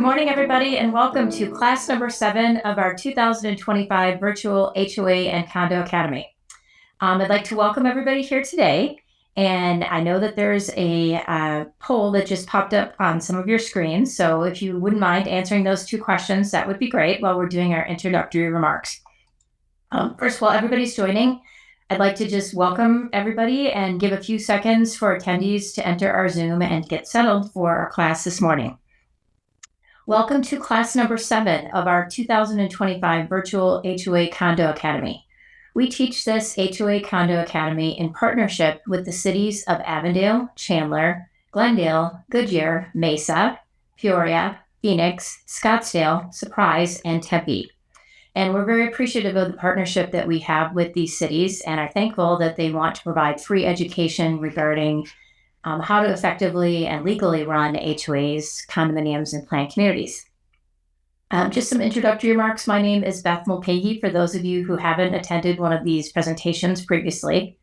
morning, everybody, and welcome to class number 7 of our 2025 virtual HOA and Condo Academy. I'd like to welcome everybody here today, and I know that there's a poll that just popped up on some of your screens, so if you wouldn't mind answering those 2 questions, that would be great while we're doing our introductory remarks. First, while everybody's joining, I'd like to just welcome everybody and give a few seconds for attendees to enter our Zoom and get settled for our class this morning. Welcome to class number 7 of our 2025 virtual HOA Condo Academy. We teach this HOA Condo Academy in partnership with the cities of Avondale, Chandler, Glendale, Goodyear, Mesa, Peoria, Phoenix, Scottsdale, Surprise, and Tempe. And we're very appreciative of the partnership that we have with these cities and are thankful that they want to provide free education regarding how to effectively and legally run HOAs, condominiums, and planned communities. Just some introductory remarks. My name is Beth Mulcahy, for those of you who haven't attended one of these presentations previously.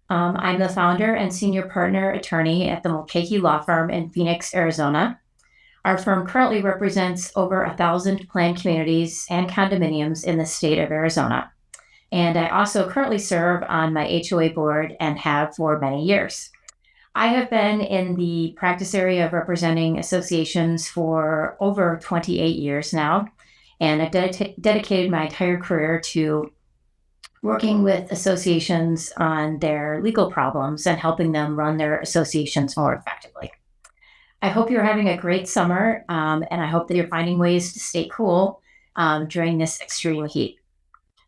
I'm the founder and senior partner attorney at the Mulcahy Law Firm in Phoenix, Arizona. Our firm currently represents over 1,000 planned communities and condominiums in the state of Arizona. And I also currently serve on my HOA board and have for many years. I have been in the practice area of representing associations for over 28 years now, and I've dedicated my entire career to working with associations on their legal problems and helping them run their associations more effectively. I hope you're having a great summer, and I hope that you're finding ways to stay cool during this extreme heat.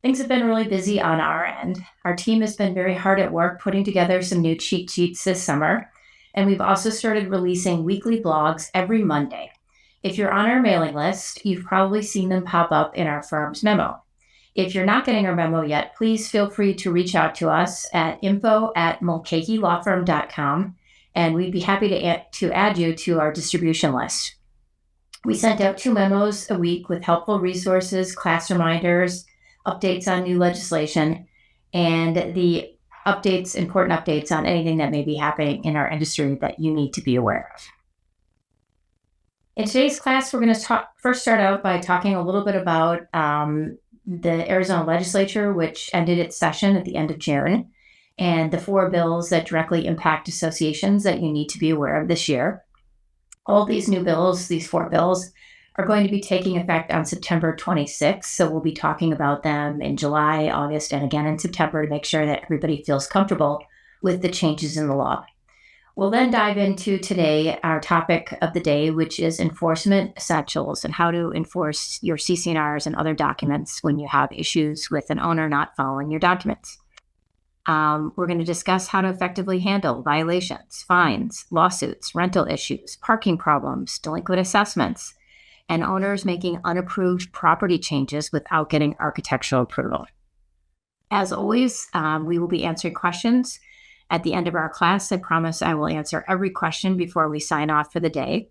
Things have been really busy on our end. Our team has been very hard at work putting together some new cheat sheets this summer, and we've also started releasing weekly blogs every Monday. If you're on our mailing list, you've probably seen them pop up in our firm's memo. If you're not getting our memo yet, please feel free to reach out to us at info@mulcahylawfirm.com, and we'd be happy to add you to our distribution list. We sent out 2 memos a week with helpful resources, class reminders, updates on new legislation, and the important updates on anything that may be happening in our industry that you need to be aware of. In today's class, we're going to first start out by talking a little bit about the Arizona Legislature, which ended its session at the end of June, and the 4 bills that directly impact associations that you need to be aware of this year. All these new bills, these 4 bills, are going to be taking effect on September 26th, so we'll be talking about them in July, August, and again in September to make sure that everybody feels comfortable with the changes in the law. We'll then dive into today our topic of the day, which is enforcement essentials and how to enforce your CC&Rs and other documents when you have issues with an owner not following your documents. We're going to discuss how to effectively handle violations, fines, lawsuits, rental issues, parking problems, delinquent assessments, and owners making unapproved property changes without getting architectural approval. As always, we will be answering questions at the end of our class. I promise I will answer every question before we sign off for the day.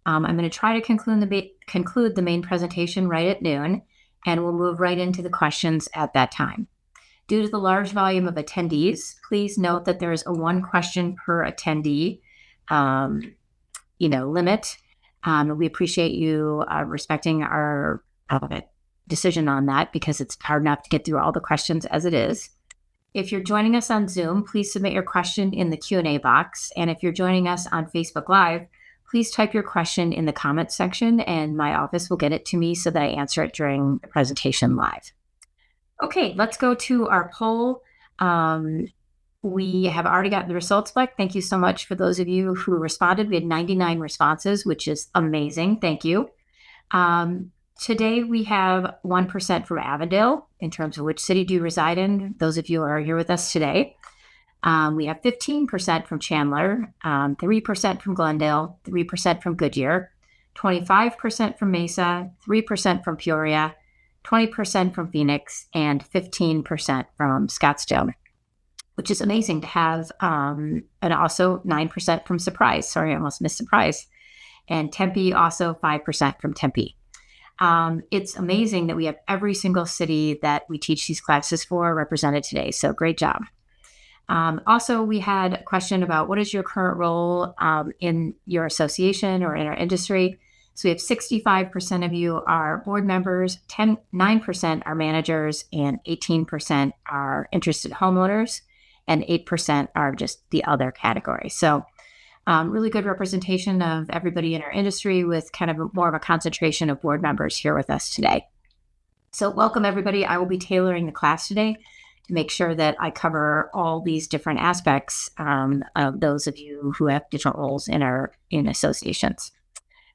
I'm going to try to conclude the main presentation right at noon, and we'll move right into the questions at that time. Due to the large volume of attendees, please note that there is a 1 question per attendee limit. We appreciate you respecting our decision on that because it's hard enough to get through all the questions as it is. If you're joining us on Zoom, please submit your question in the Q&A box. And if you're joining us on Facebook Live, please type your question in the comments section and my office will get it to me so that I answer it during the presentation live. Okay, let's go to our poll. We have already gotten the results back. Thank you so much for those of you who responded. We had 99 responses, which is amazing. Thank you. Today we have 1% from Avondale in terms of which city do you reside in. Those of you who are here with us today. We have 15% from Chandler, 3% from Glendale, 3% from Goodyear, 25% from Mesa, 3% from Peoria, 20% from Phoenix, and 15% from Scottsdale, which is amazing to have, and also 9% from Surprise. Sorry, I almost missed Surprise. And Tempe, also 5% from Tempe. It's amazing that we have every single city that we teach these classes for represented today, so great job. Also, we had a question about what is your current role in your association or in our industry. So we have 65% of you are board members, 9% are managers, and 18% are interested homeowners, and 8% are just the other category. So really good representation of everybody in our industry with kind of more of a concentration of board members here with us today. So welcome everybody. I will be tailoring the class today to make sure that I cover all these different aspects of those of you who have different roles in associations.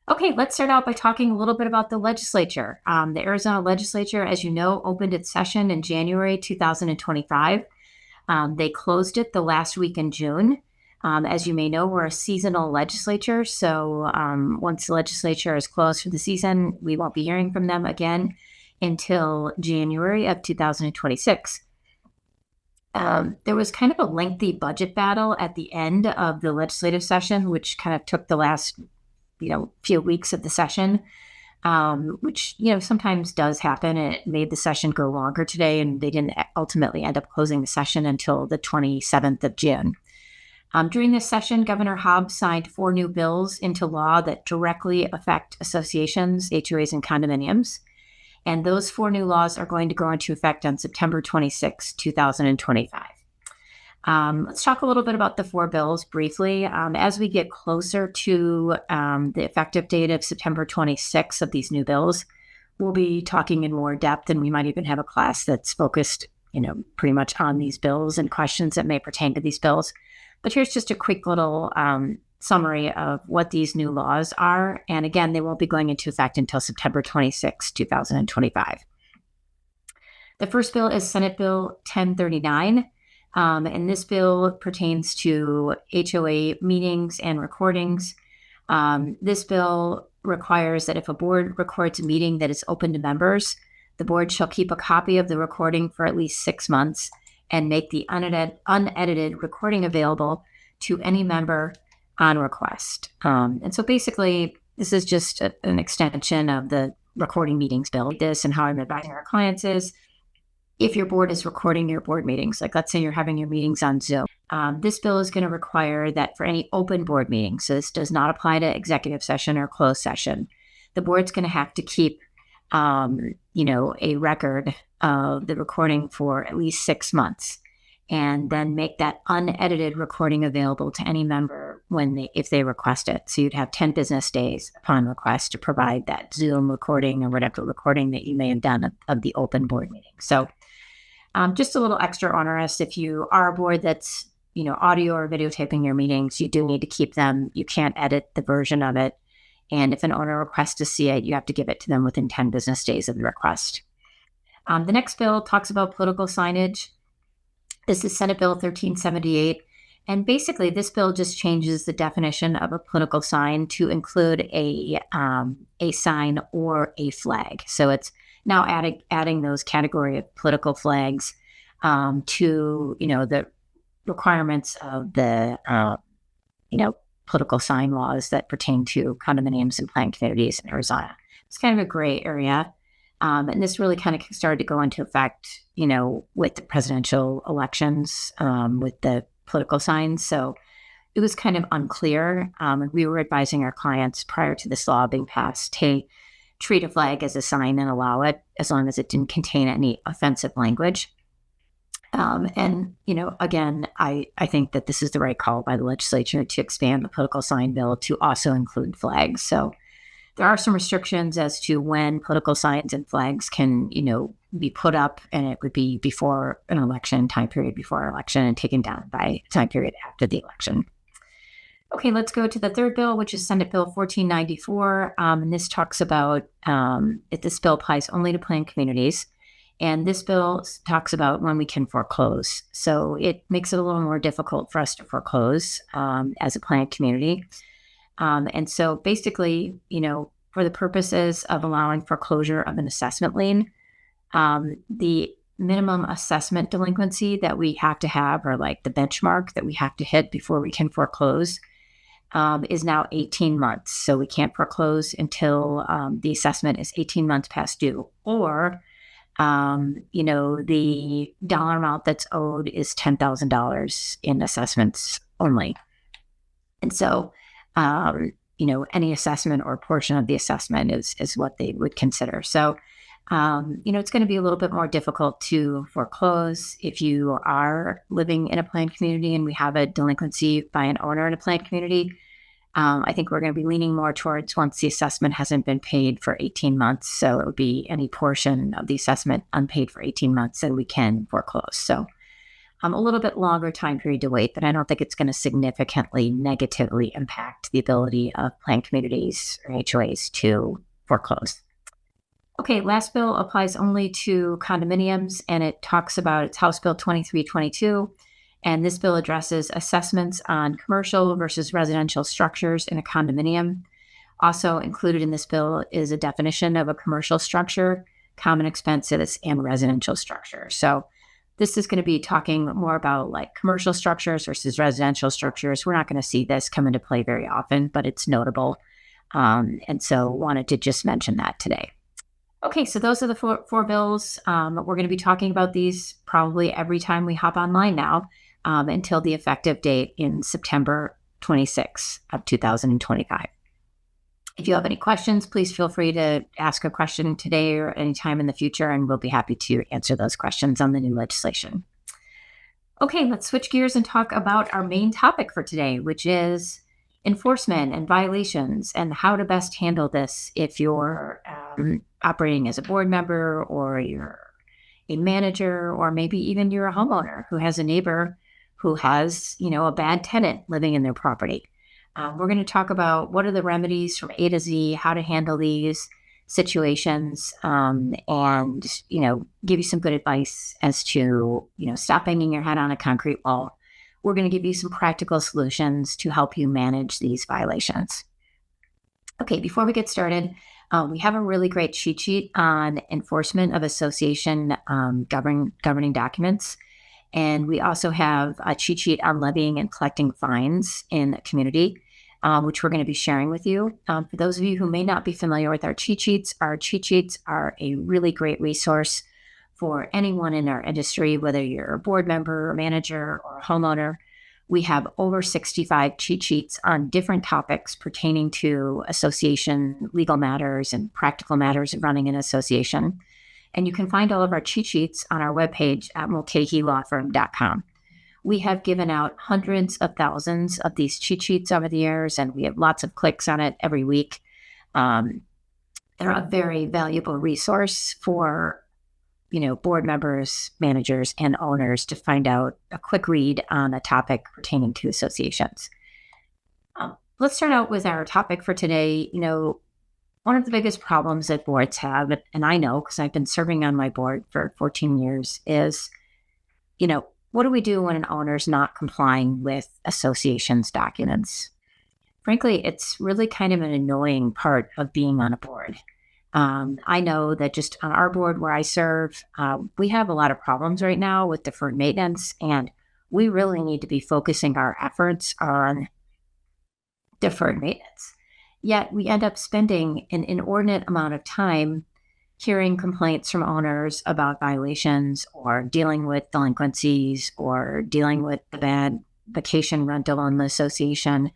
Okay, let's start out by talking a little bit about the legislature. The Arizona legislature, as you know, opened its session in January 2025. They closed it the last week in June. As you may know, we're a seasonal legislature. So once the legislature is closed for the season, we won't be hearing from them again until January of 2026. There was kind of a lengthy budget battle at the end of the legislative session, which kind of took the last few weeks of the session, which, sometimes does happen. It made the session go longer today, and they didn't ultimately end up closing the session until the 27th of June. During this session, Governor Hobbs signed 4 new bills into law that directly affect associations, HOAs, and condominiums. And those 4 new laws are going to go into effect on September 26, 2025. Let's talk a little bit about the 4 bills briefly. As we get closer to the effective date of September 26 of these new bills, we'll be talking in more depth, and we might even have a class that's focused, pretty much on these bills and questions that may pertain to these bills. But here's just a quick little summary of what these new laws are. And again, they won't be going into effect until September 26, 2025. The first bill is Senate Bill 1039. And this bill pertains to HOA meetings and recordings. This bill requires that if a board records a meeting that is open to members, the board shall keep a copy of the recording for at least 6 months and make the unedited recording available to any member on request. And so basically, this is just an extension of the recording meetings bill. This and how I'm advising our clients is, if your board is recording your board meetings, like let's say you're having your meetings on Zoom, this bill is going to require that for any open board meetings, so this does not apply to executive session or closed session, the board's going to have to keep, a record of the recording for at least 6 months, and then make that unedited recording available to any member if they request it. So you'd have 10 business days upon request to provide that Zoom recording or whatever recording that you may have done of the open board meeting. So just a little extra onerous. If you are a board that's, audio or videotaping your meetings, you do need to keep them. You can't edit the version of it. And if an owner requests to see it, you have to give it to them within 10 business days of the request. The next bill talks about political signage. This is Senate Bill 1378. And basically, this bill just changes the definition of a political sign to include a sign or a flag. So it's now adding those category of political flags to, the requirements of the, political sign laws that pertain to condominiums and planned communities in Arizona. It's kind of a gray area. And this really kind of started to go into effect, with the presidential elections, with the political signs. So it was kind of unclear. And we were advising our clients prior to this law being passed, hey, treat a flag as a sign and allow it as long as it didn't contain any offensive language. And, again, I think that this is the right call by the legislature to expand the political sign bill to also include flags. So there are some restrictions as to when political signs and flags can, be put up, and it would be before an election, time period before an election, and taken down by time period after the election. Okay, let's go to the third bill, which is Senate Bill 1494. And this talks about if this bill applies only to planned communities. And this bill talks about when we can foreclose. So it makes it a little more difficult for us to foreclose as a planned community. And so basically, for the purposes of allowing foreclosure of an assessment lien, the minimum assessment delinquency that we have to have, or like the benchmark that we have to hit before we can foreclose, is now 18 months. So we can't foreclose until the assessment is 18 months past due, or the dollar amount that's owed is $10,000 in assessments only. And so, any assessment or portion of the assessment is what they would consider. So, it's going to be a little bit more difficult to foreclose if you are living in a planned community and we have a delinquency by an owner in a planned community. I think we're going to be leaning more towards once the assessment hasn't been paid for 18 months. So it would be any portion of the assessment unpaid for 18 months, and we can foreclose. So a little bit longer time period to wait, but I don't think it's going to significantly negatively impact the ability of planned communities or HOAs to foreclose. Okay, last bill applies only to condominiums, and it talks about, it's House Bill 2322, and this bill addresses assessments on commercial versus residential structures in a condominium. Also included in this bill is a definition of a commercial structure, common expenses, and residential structure. So this is going to be talking more about like commercial structures versus residential structures. We're not going to see this come into play very often, but it's notable. And so wanted to just mention that today. Okay, so those are the four bills. We're going to be talking about these probably every time we hop online now until the effective date in September 26 of 2025. If you have any questions, please feel free to ask a question today or anytime in the future, and we'll be happy to answer those questions on the new legislation. Okay, let's switch gears and talk about our main topic for today, which is enforcement and violations and how to best handle this if you're operating as a board member or you're a manager, or maybe even you're a homeowner who has a neighbor who has, a bad tenant living in their property. We're going to talk about what are the remedies from A to Z, how to handle these situations, and, give you some good advice as to, stop banging your head on a concrete wall. We're going to give you some practical solutions to help you manage these violations. Okay, before we get started, we have a really great cheat sheet on enforcement of association governing documents. And we also have a cheat sheet on levying and collecting fines in the community, which we're going to be sharing with you. For those of you who may not be familiar with our cheat sheets are a really great resource for anyone in our industry, whether you're a board member, a manager, or a homeowner. We have over 65 cheat sheets on different topics pertaining to association legal matters and practical matters of running an association. And you can find all of our cheat sheets on our webpage at mulcahylawfirm.com. We have given out hundreds of thousands of these cheat sheets over the years, and we have lots of clicks on it every week. They're a very valuable resource for board members, managers, and owners to find out a quick read on a topic pertaining to associations. Let's start out with our topic for today. One of the biggest problems that boards have, and I know because I've been serving on my board for 14 years, is, what do we do when an owner's not complying with association's documents? Frankly, it's really kind of an annoying part of being on a board. I know that just on our board where I serve, we have a lot of problems right now with deferred maintenance, and we really need to be focusing our efforts on deferred maintenance. Yet we end up spending an inordinate amount of time hearing complaints from owners about violations or dealing with delinquencies or dealing with the bad vacation rental in the association.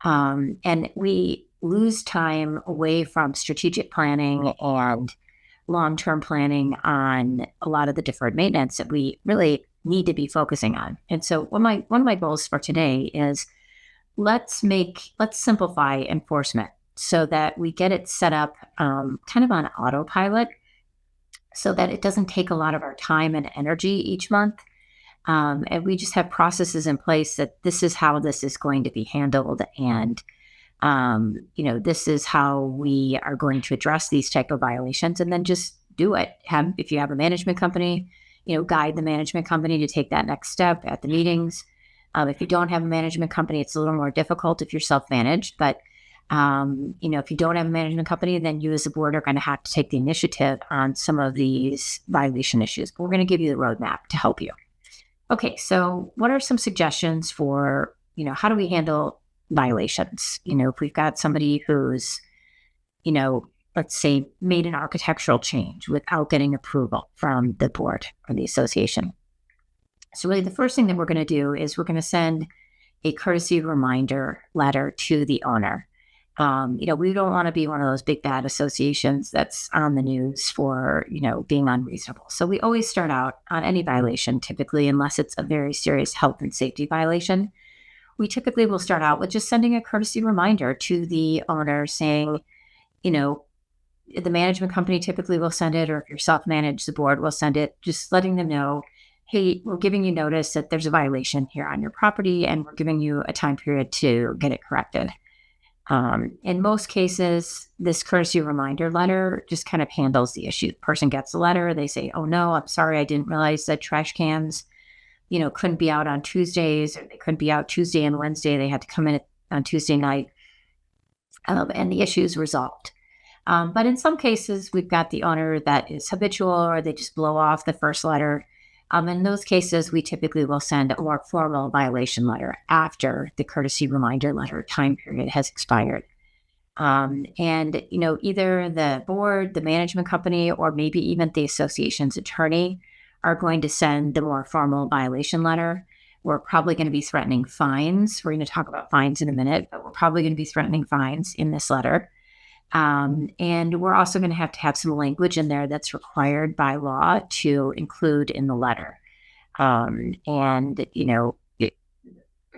And we lose time away from strategic planning and long-term planning on a lot of the deferred maintenance that we really need to be focusing on. And so one of my goals for today is let's simplify enforcement so that we get it set up kind of on autopilot so that it doesn't take a lot of our time and energy each month. And we just have processes in place that this is how this is going to be handled. And, this is how we are going to address these type of violations, and then just do it. If you have a management company, guide the management company to take that next step at the meetings. If you don't have a management company, it's a little more difficult if you're self-managed. But, if you don't have a management company, then you as a board are going to have to take the initiative on some of these violation issues. But we're going to give you the roadmap to help you. Okay, so what are some suggestions for, how do we handle violations? If we've got somebody who's, let's say, made an architectural change without getting approval from the board or the association. So really the first thing that we're going to do is we're going to send a courtesy reminder letter to the owner. We don't want to be one of those big bad associations that's on the news for, being unreasonable. So we always start out on any violation, typically, unless it's a very serious health and safety violation. We typically will start out with just sending a courtesy reminder to the owner saying, the management company typically will send it, or if you're self-managed, the board will send it, just letting them know, hey, we're giving you notice that there's a violation here on your property, and we're giving you a time period to get it corrected. In most cases, this courtesy reminder letter just kind of handles the issue. The person gets the letter, they say, oh no, I'm sorry, I didn't realize that trash cans, couldn't be out on Tuesdays, or they couldn't be out Tuesday and Wednesday. They had to come in on Tuesday night, and the issue is resolved. But in some cases, we've got the owner that is habitual, or they just blow off the first letter. In those cases, we typically will send a more formal violation letter after the courtesy reminder letter time period has expired. Either the board, the management company, or maybe even the association's attorney are going to send the more formal violation letter. We're probably going to be threatening fines. We're going to talk about fines in a minute, but we're probably going to be threatening fines in this letter. And we're also going to have some language in there that's required by law to include in the letter. A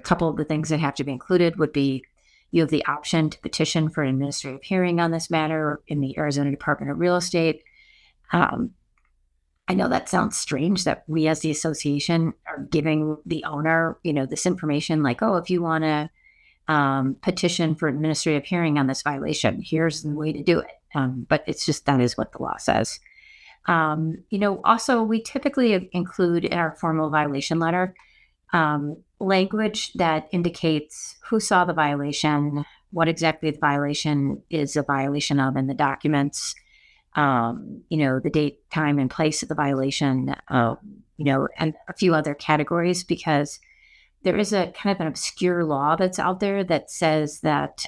couple of the things that have to be included would be, you have the option to petition for an administrative hearing on this matter in the Arizona Department of Real Estate. I know that sounds strange that we as the association are giving the owner, this information like, oh, if you want to petition for administrative hearing on this violation, here's the way to do it. But it's just, that is what the law says. Also, we typically include in our formal violation letter language that indicates who saw the violation, what exactly the violation is a violation of in the documents, the date, time, and place of the violation, and a few other categories, because there is a kind of an obscure law that's out there that says that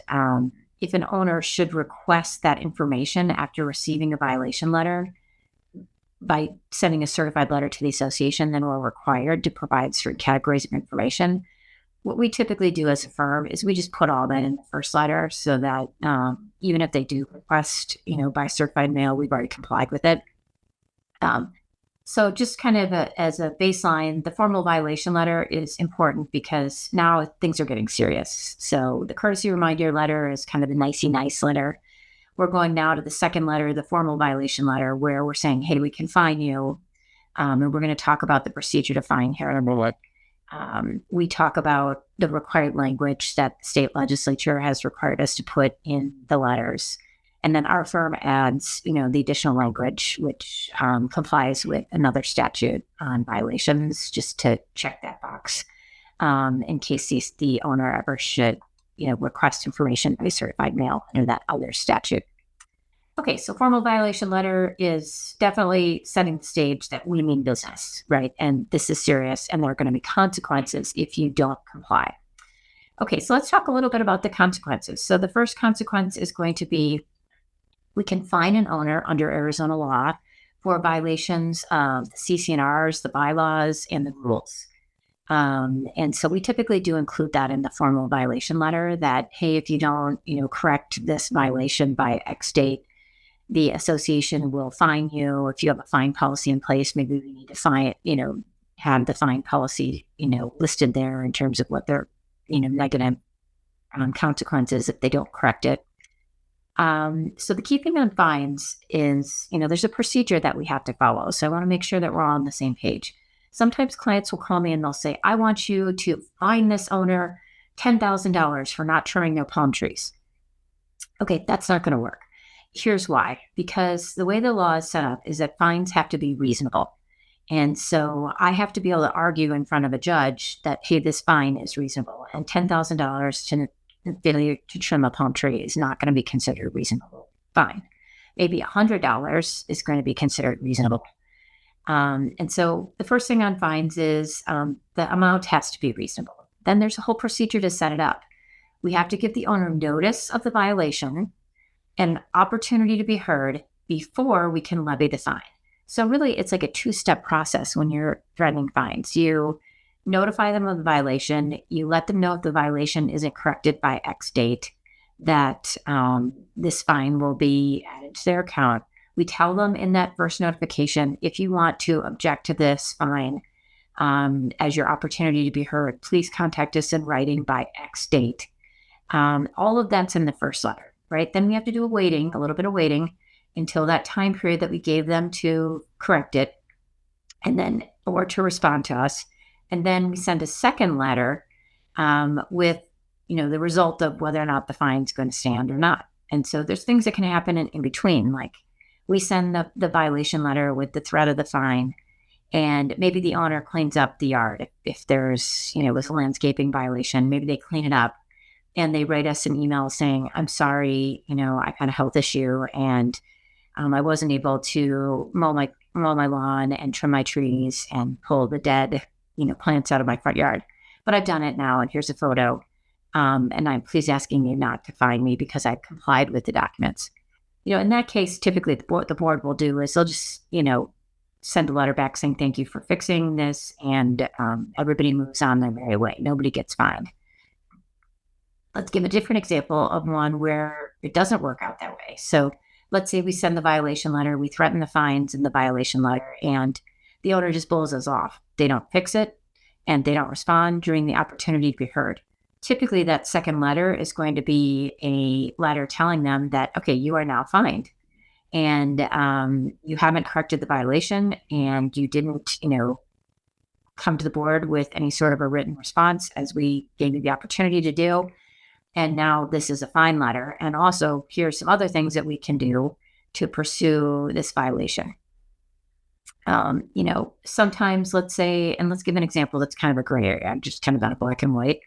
if an owner should request that information after receiving a violation letter by sending a certified letter to the association, then we're required to provide certain categories of information. What we typically do as a firm is we just put all that in the first letter so that even if they do request, by certified mail, we've already complied with it. So just kind of as a baseline, the formal violation letter is important because now things are getting serious. So the courtesy reminder letter is kind of a nicey nice letter. We're going now to the second letter, the formal violation letter, where we're saying, hey, we can fine you. And we're going to talk about the procedure to fine here. We talk about the required language that the state legislature has required us to put in the letters. And then our firm adds, the additional language, which complies with another statute on violations, just to check that box in case the owner ever should, request information by certified mail under that other statute. Okay, so formal violation letter is definitely setting the stage that we mean business, right? And this is serious, and there are going to be consequences if you don't comply. Okay, so let's talk a little bit about the consequences. So the first consequence is going to be, we can fine an owner under Arizona law for violations of the CC&Rs, the bylaws, and the rules. And so we typically do include that in the formal violation letter that, hey, if you don't, correct this violation by X date, the association will fine you. If you have a fine policy in place, maybe we need to have the fine policy, listed there in terms of what their, negative consequences if they don't correct it. So the key thing on fines is, there's a procedure that we have to follow. So I want to make sure that we're all on the same page. Sometimes clients will call me and they'll say, I want you to fine this owner $10,000 for not trimming their palm trees. Okay, that's not going to work. Here's why. Because the way the law is set up is that fines have to be reasonable. And so I have to be able to argue in front of a judge that, hey, this fine is reasonable. And $10,000 to trim a palm tree is not going to be considered reasonable fine. Maybe $100 is going to be considered reasonable. And so the first thing on fines is the amount has to be reasonable. Then there's a whole procedure to set it up. We have to give the owner notice of the violation and opportunity to be heard before we can levy the fine. So really, it's like a two-step process when you're threatening fines. You notify them of the violation. You let them know if the violation isn't corrected by X date. that this fine will be added to their account. We tell them in that first notification, if you want to object to this fine as your opportunity to be heard, please contact us in writing by X date. All of that's in the first letter, right? Then we have to do a little bit of waiting until that time period that we gave them to correct it, and then, or to respond to us. And then we send a second letter with, the result of whether or not the fine's going to stand or not. And so there's things that can happen in between, like we send the violation letter with the threat of the fine, and maybe the owner cleans up the yard. If there's, was a landscaping violation, maybe they clean it up and they write us an email saying, I'm sorry, I've had a health issue and I wasn't able to mow my lawn and trim my trees and pull the dead, plants out of my front yard. But I've done it now, and here's a photo. And I'm please asking you not to fine me because I've complied with the documents. In that case, typically the board will do is they'll just, send a letter back saying thank you for fixing this, and everybody moves on their merry way. Nobody gets fined. Let's give a different example of one where it doesn't work out that way. So let's say we send the violation letter, we threaten the fines in the violation letter, and the owner just blows us off. They don't fix it, and they don't respond during the opportunity to be heard. Typically, that second letter is going to be a letter telling them that, okay, you are now fined, and you haven't corrected the violation, and you didn't, come to the board with any sort of a written response as we gave you the opportunity to do. And now this is a fine letter. And also, here's some other things that we can do to pursue this violation. Sometimes let's say, and let's give an example that's kind of a gray area. I'm just kind of on a black and white.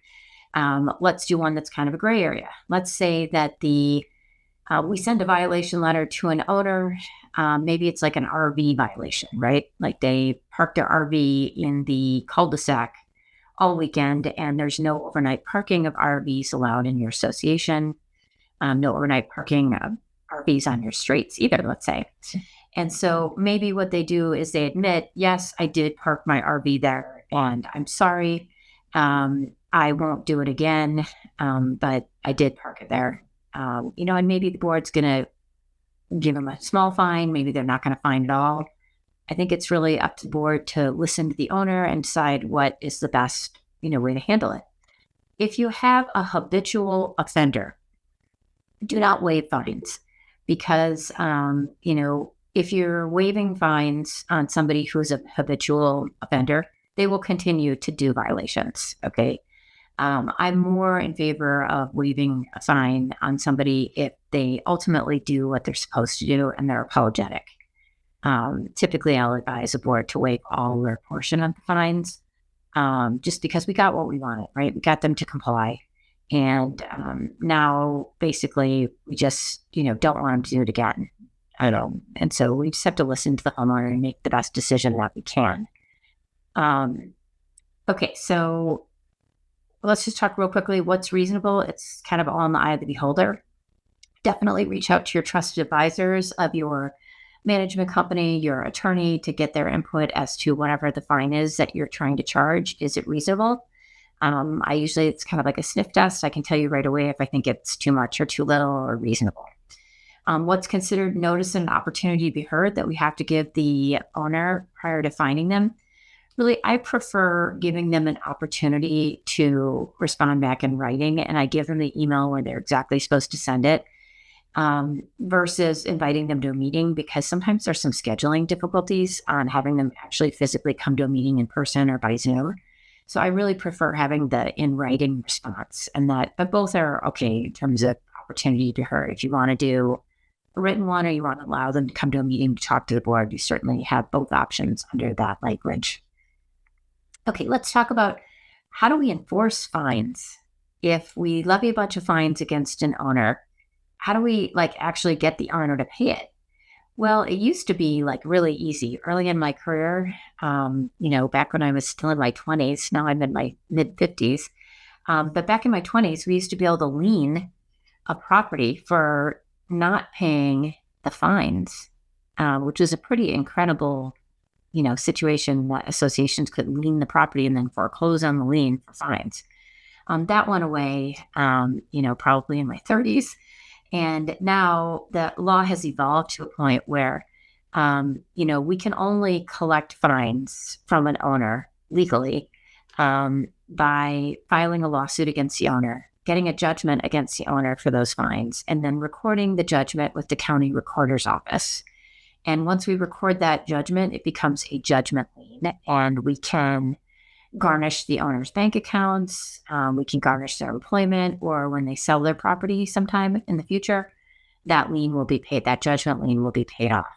Let's do one that's kind of a gray area. Let's say that we send a violation letter to an owner. Maybe it's like an RV violation, right? Like they parked their RV in the cul-de-sac all weekend, and there's no overnight parking of RVs allowed in your association. No overnight parking of RVs on your streets either, let's say. And so maybe what they do is they admit, yes, I did park my RV there, and I'm sorry. I won't do it again, but I did park it there. And maybe the board's going to give them a small fine. Maybe they're not going to fine at all. I think it's really up to the board to listen to the owner and decide what is the best, way to handle it. If you have a habitual offender, do not waive fines, because, if you're waiving fines on somebody who's a habitual offender, they will continue to do violations. Okay. I'm more in favor of waiving a fine on somebody if they ultimately do what they're supposed to do and they're apologetic. Typically, I'll advise the board to waive all or portion of the fines, just because we got what we wanted, right? We got them to comply. And now, basically, we just, don't want them to do it again. And so we just have to listen to the homeowner and make the best decision that we can. Okay, so let's just talk real quickly. What's reasonable? It's kind of all in the eye of the beholder. Definitely reach out to your trusted advisors of your management company, your attorney, to get their input as to whatever the fine is that you're trying to charge. Is it reasonable? It's kind of like a sniff test. I can tell you right away if I think it's too much or too little or reasonable. What's considered notice and opportunity to be heard that we have to give the owner prior to fining them? Really, I prefer giving them an opportunity to respond back in writing, and I give them the email where they're exactly supposed to send it, versus inviting them to a meeting, because sometimes there's some scheduling difficulties on having them actually physically come to a meeting in person or by Zoom. So I really prefer having the in writing response, and but both are okay in terms of opportunity to be heard. If you want to do a written one or you want to allow them to come to a meeting to talk to the board, you certainly have both options under that language. Okay, let's talk about how do we enforce fines? If we levy a bunch of fines against an owner, how do we actually get the owner to pay it? Well, it used to be really easy. Early in my career, back when I was still in my 20s, now I'm in my mid 50s. But back in my 20s, we used to be able to lien a property for not paying the fines, which was a pretty incredible situation that associations could lien the property and then foreclose on the lien for fines. That went away, probably in my 30s. And now the law has evolved to a point where, we can only collect fines from an owner legally by filing a lawsuit against the owner, getting a judgment against the owner for those fines, and then recording the judgment with the county recorder's office. And once we record that judgment, it becomes a judgment lien, and we can garnish the owner's bank accounts. We can garnish their employment, or when they sell their property sometime in the future, that lien will be paid. That judgment lien will be paid off.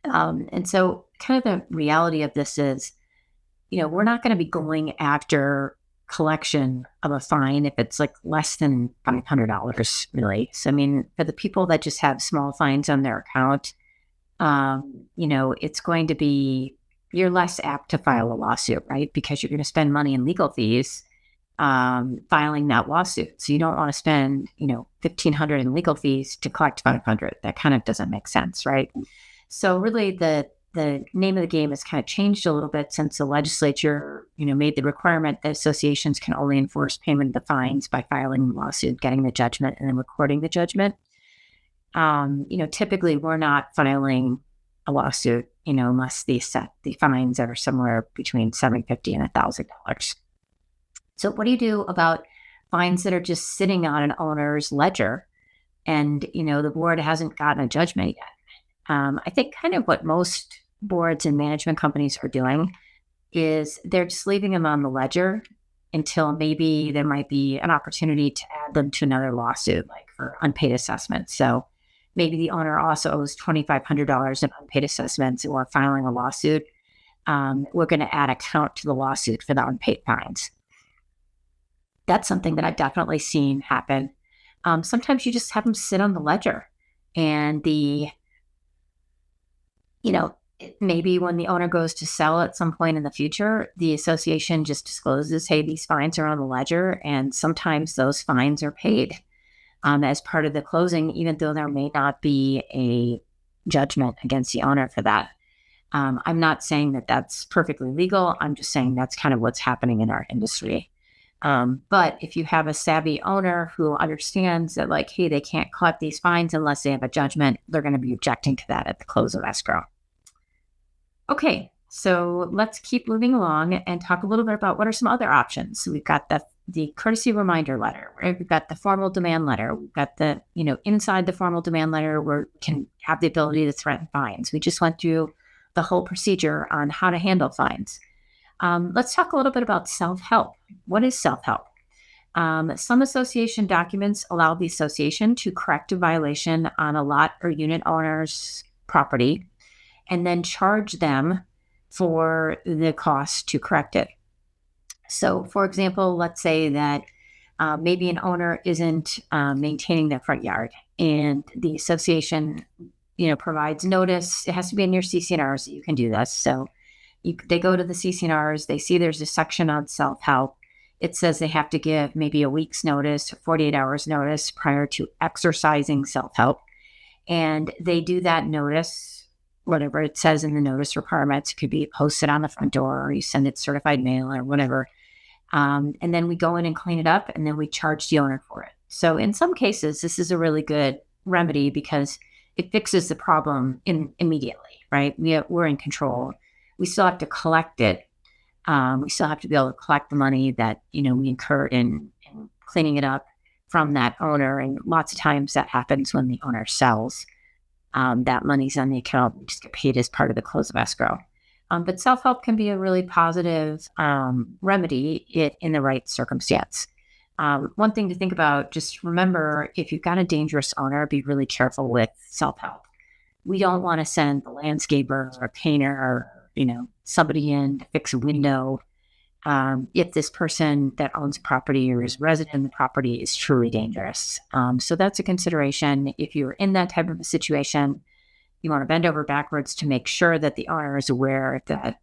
And so kind of the reality of this is, we're not going to be going after collection of a fine if it's like less than $500, really. So, for the people that just have small fines on their account, it's going to be, you're less apt to file a lawsuit, right? Because you're going to spend money in legal fees filing that lawsuit. So you don't want to spend, $1,500 in legal fees to collect $500. That kind of doesn't make sense, right? So really the name of the game has kind of changed a little bit since the legislature, made the requirement that associations can only enforce payment of the fines by filing a lawsuit, getting the judgment, and then recording the judgment. Typically we're not filing a lawsuit, unless the fines are somewhere between $750 and $1,000. So what do you do about fines that are just sitting on an owner's ledger and, the board hasn't gotten a judgment yet? I think kind of what most boards and management companies are doing is they're just leaving them on the ledger until maybe there might be an opportunity to add them to another lawsuit, like for unpaid assessments. So maybe the owner also owes $2,500 in unpaid assessments, or filing a lawsuit. We're going to add a count to the lawsuit for the unpaid fines. That's something that I've definitely seen happen. Sometimes you just have them sit on the ledger, and maybe when the owner goes to sell at some point in the future, the association just discloses, hey, these fines are on the ledger, and sometimes those fines are paid as part of the closing, even though there may not be a judgment against the owner for that. I'm not saying that that's perfectly legal. I'm just saying that's kind of what's happening in our industry. But if you have a savvy owner who understands that, like, hey, they can't collect these fines unless they have a judgment, they're going to be objecting to that at the close of escrow. Okay, so let's keep moving along and talk a little bit about what are some other options. So we've got the courtesy reminder letter, right? We've got the formal demand letter. We've got the, inside the formal demand letter, we can have the ability to threaten fines. We just went through the whole procedure on how to handle fines. Let's talk a little bit about self-help. What is self-help? Some association documents allow the association to correct a violation on a lot or unit owner's property and then charge them for the cost to correct it. So, for example, let's say that maybe an owner isn't maintaining their front yard, and the association, provides notice. It has to be in your CC&Rs that you can do this. So they go to the CC&Rs, they see there's a section on self-help. It says they have to give maybe a week's notice, 48 hours notice prior to exercising self-help. And they do that notice, whatever it says in the notice requirements. It could be posted on the front door, or you send it certified mail or whatever. And then we go in and clean it up, and then we charge the owner for it. So in some cases, this is a really good remedy because it fixes the problem immediately, right? We're in control. We still have to collect it. We still have to be able to collect the money that, we incurred in cleaning it up from that owner. And lots of times that happens when the owner sells. That money's on the account. We just get paid as part of the close of escrow. But self-help can be a really positive remedy in the right circumstance. One thing to think about, just remember, if you've got a dangerous owner, be really careful with self-help. We don't want to send a landscaper or a painter or, somebody in to fix a window if this person that owns property or is resident in the property is truly dangerous. So that's a consideration. If you're in that type of a situation, you want to bend over backwards to make sure that the owner is aware that,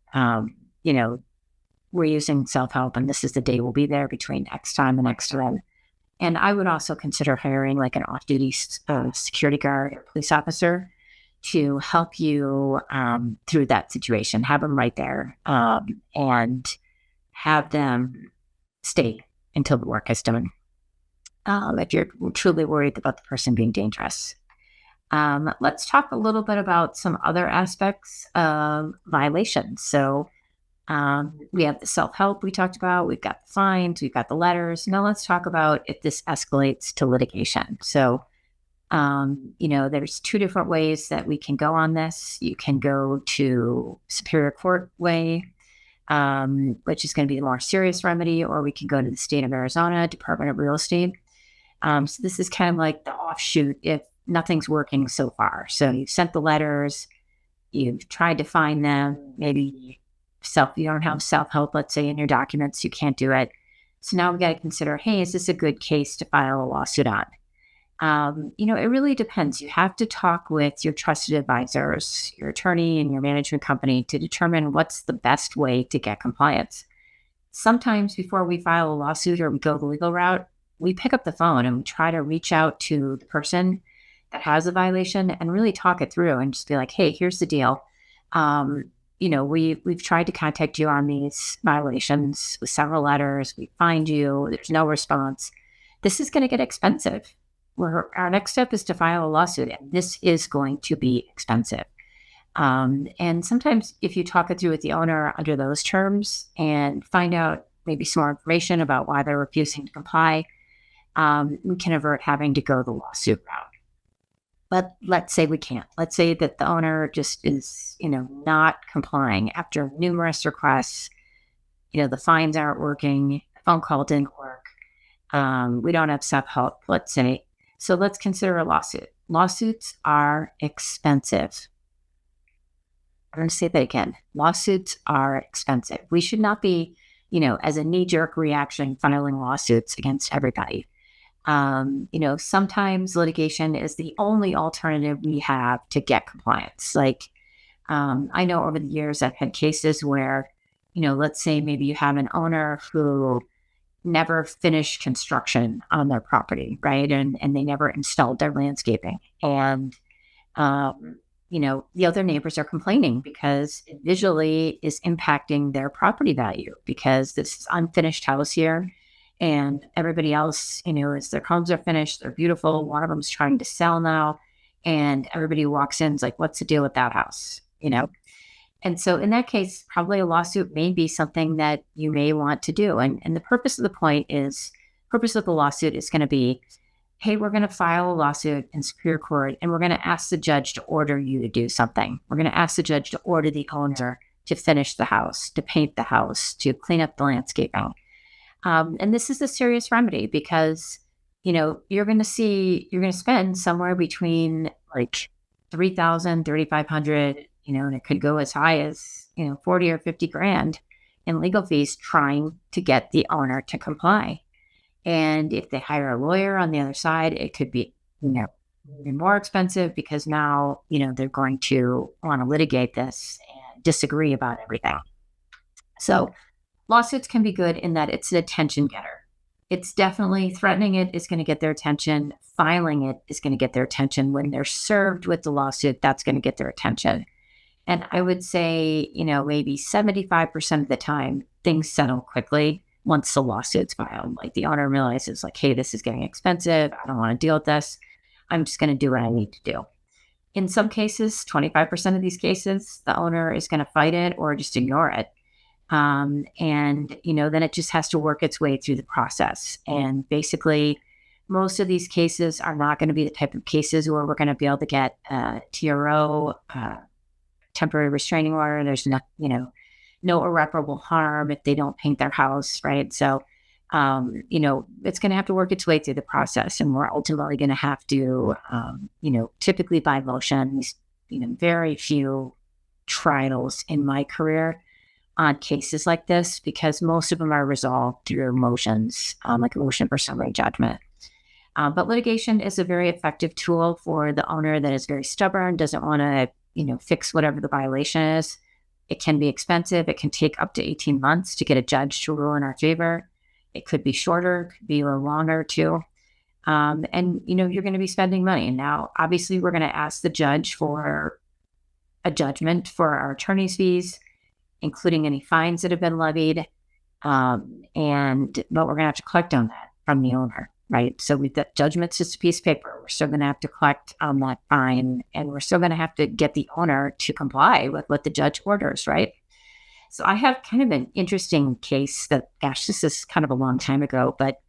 we're using self-help and this is the day we'll be there between X time and X time. And I would also consider hiring like an off-duty security guard or police officer to help you through that situation. Have them right there and have them stay until the work is done. If you're truly worried about the person being dangerous. Let's talk a little bit about some other aspects of violations. So we have the self-help we talked about, we've got the fines, we've got the letters. Now let's talk about if this escalates to litigation. So, there's two different ways that we can go on this. You can go to Superior Court way, which is going to be the more serious remedy, or we can go to the state of Arizona Department of Real Estate. So this is kind of like the offshoot if nothing's working so far. So you've sent the letters, you've tried to find them, maybe you don't have self-help, let's say, in your documents, you can't do it. So now we got to consider, hey, is this a good case to file a lawsuit on? It really depends. You have to talk with your trusted advisors, your attorney and your management company to determine what's the best way to get compliance. Sometimes before we file a lawsuit or we go the legal route, we pick up the phone and we try to reach out to the person that has a violation and really talk it through and just be like, hey, here's the deal. We've tried to contact you on these violations with several letters. We find you, there's no response. This is going to get expensive. Our next step is to file a lawsuit, and this is going to be expensive. And sometimes if you talk it through with the owner under those terms and find out maybe some more information about why they're refusing to comply, we can avert having to go the lawsuit route. But let's say we can't. Let's say that the owner just is, not complying after numerous requests. The fines aren't working, the phone call didn't work. We don't have self-help, let's say. So let's consider a lawsuit. Lawsuits are expensive. I'm going to say that again. Lawsuits are expensive. We should not be, as a knee-jerk reaction, filing lawsuits against everybody. Sometimes litigation is the only alternative we have to get compliance. I know over the years I've had cases where, let's say maybe you have an owner who never finished construction on their property, right? And they never installed their landscaping. And, the other neighbors are complaining because it visually is impacting their property value because this is unfinished house here. And everybody else, as their homes are finished, they're beautiful. One of them's trying to sell now. And everybody who walks in is like, what's the deal with that house? And so in that case, probably a lawsuit may be something that you may want to do. And the purpose of the lawsuit is going to be, hey, we're going to file a lawsuit in Superior Court and we're going to ask the judge to order you to do something. We're going to ask the judge to order the owner to finish the house, to paint the house, to clean up the landscaping. And this is a serious remedy because, you're going to spend somewhere between like $3,000, $3,500, and it could go as high as, 40 or 50 grand in legal fees trying to get the owner to comply. And if they hire a lawyer on the other side, it could be, even more expensive because now, they're going to want to litigate this and disagree about everything. So lawsuits can be good in that it's an attention getter. It's definitely threatening it is going to get their attention. Filing it is going to get their attention. When they're served with the lawsuit, that's going to get their attention. And I would say, maybe 75% of the time, things settle quickly once the lawsuit's filed. Like the owner realizes like, hey, this is getting expensive. I don't want to deal with this. I'm just going to do what I need to do. In some cases, 25% of these cases, the owner is going to fight it or just ignore it. And, then it just has to work its way through the process. And basically, most of these cases are not going to be the type of cases where we're going to be able to get TRO, temporary restraining order. There's no irreparable harm if they don't paint their house, right? So, it's going to have to work its way through the process. And we're ultimately going to have to, typically by motions, very few trials in my career on cases like this because most of them are resolved through motions, like a motion for summary judgment. But litigation is a very effective tool for the owner that is very stubborn, doesn't want to, fix whatever the violation is. It can be expensive. It can take up to 18 months to get a judge to rule in our favor. It could be shorter, could be a little longer too. And, you're going to be spending money. Now, obviously, we're going to ask the judge for a judgment for our attorney's fees, including any fines that have been levied. But we're going to have to collect on that from the owner, right? So the judgment's just a piece of paper. We're still going to have to collect on that fine, and we're still going to have to get the owner to comply with what the judge orders, right? So I have kind of an interesting case that, gosh, this is kind of a long time ago, but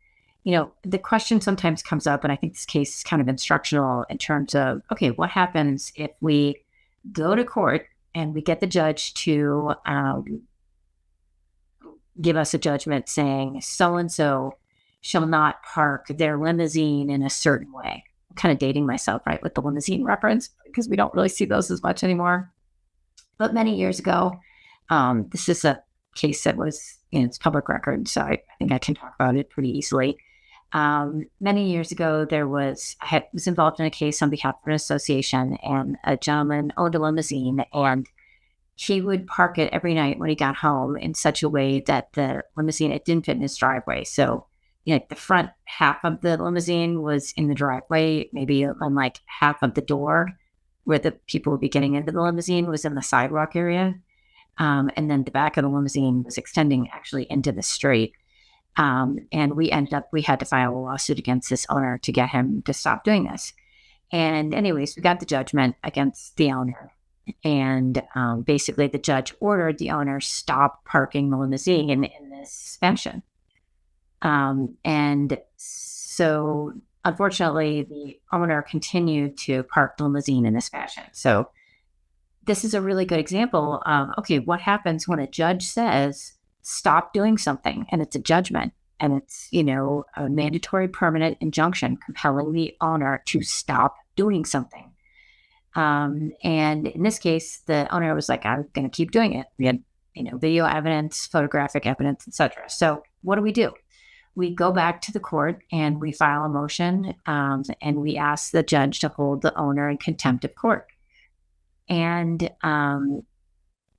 the question sometimes comes up, and I think this case is kind of instructional in terms of, okay, what happens if we go to court and we get the judge to give us a judgment saying so-and-so shall not park their limousine in a certain way. I'm kind of dating myself, right, with the limousine reference, because we don't really see those as much anymore. But many years ago, this is a case that was in its public record, so I think I can talk about it pretty easily. Many years ago, I was involved in a case on behalf of an association, and a gentleman owned a limousine, and he would park it every night when he got home in such a way that the limousine, it didn't fit in his driveway. So, the front half of the limousine was in the driveway, maybe on like half of the door where the people would be getting into the limousine was in the sidewalk area. And then the back of the limousine was extending actually into the street. And we had to file a lawsuit against this owner to get him to stop doing this. And anyways, we got the judgment against the owner. And basically the judge ordered the owner stop parking the limousine in this fashion. And so unfortunately the owner continued to park the limousine in this fashion. So this is a really good example of, okay, what happens when a judge says, stop doing something, and it's a judgment, and it's, a mandatory permanent injunction compelling the owner to stop doing something. And in this case, the owner was like, I'm going to keep doing it. We had, video evidence, photographic evidence, etc. So what do? We go back to the court and we file a motion, and we ask the judge to hold the owner in contempt of court. And,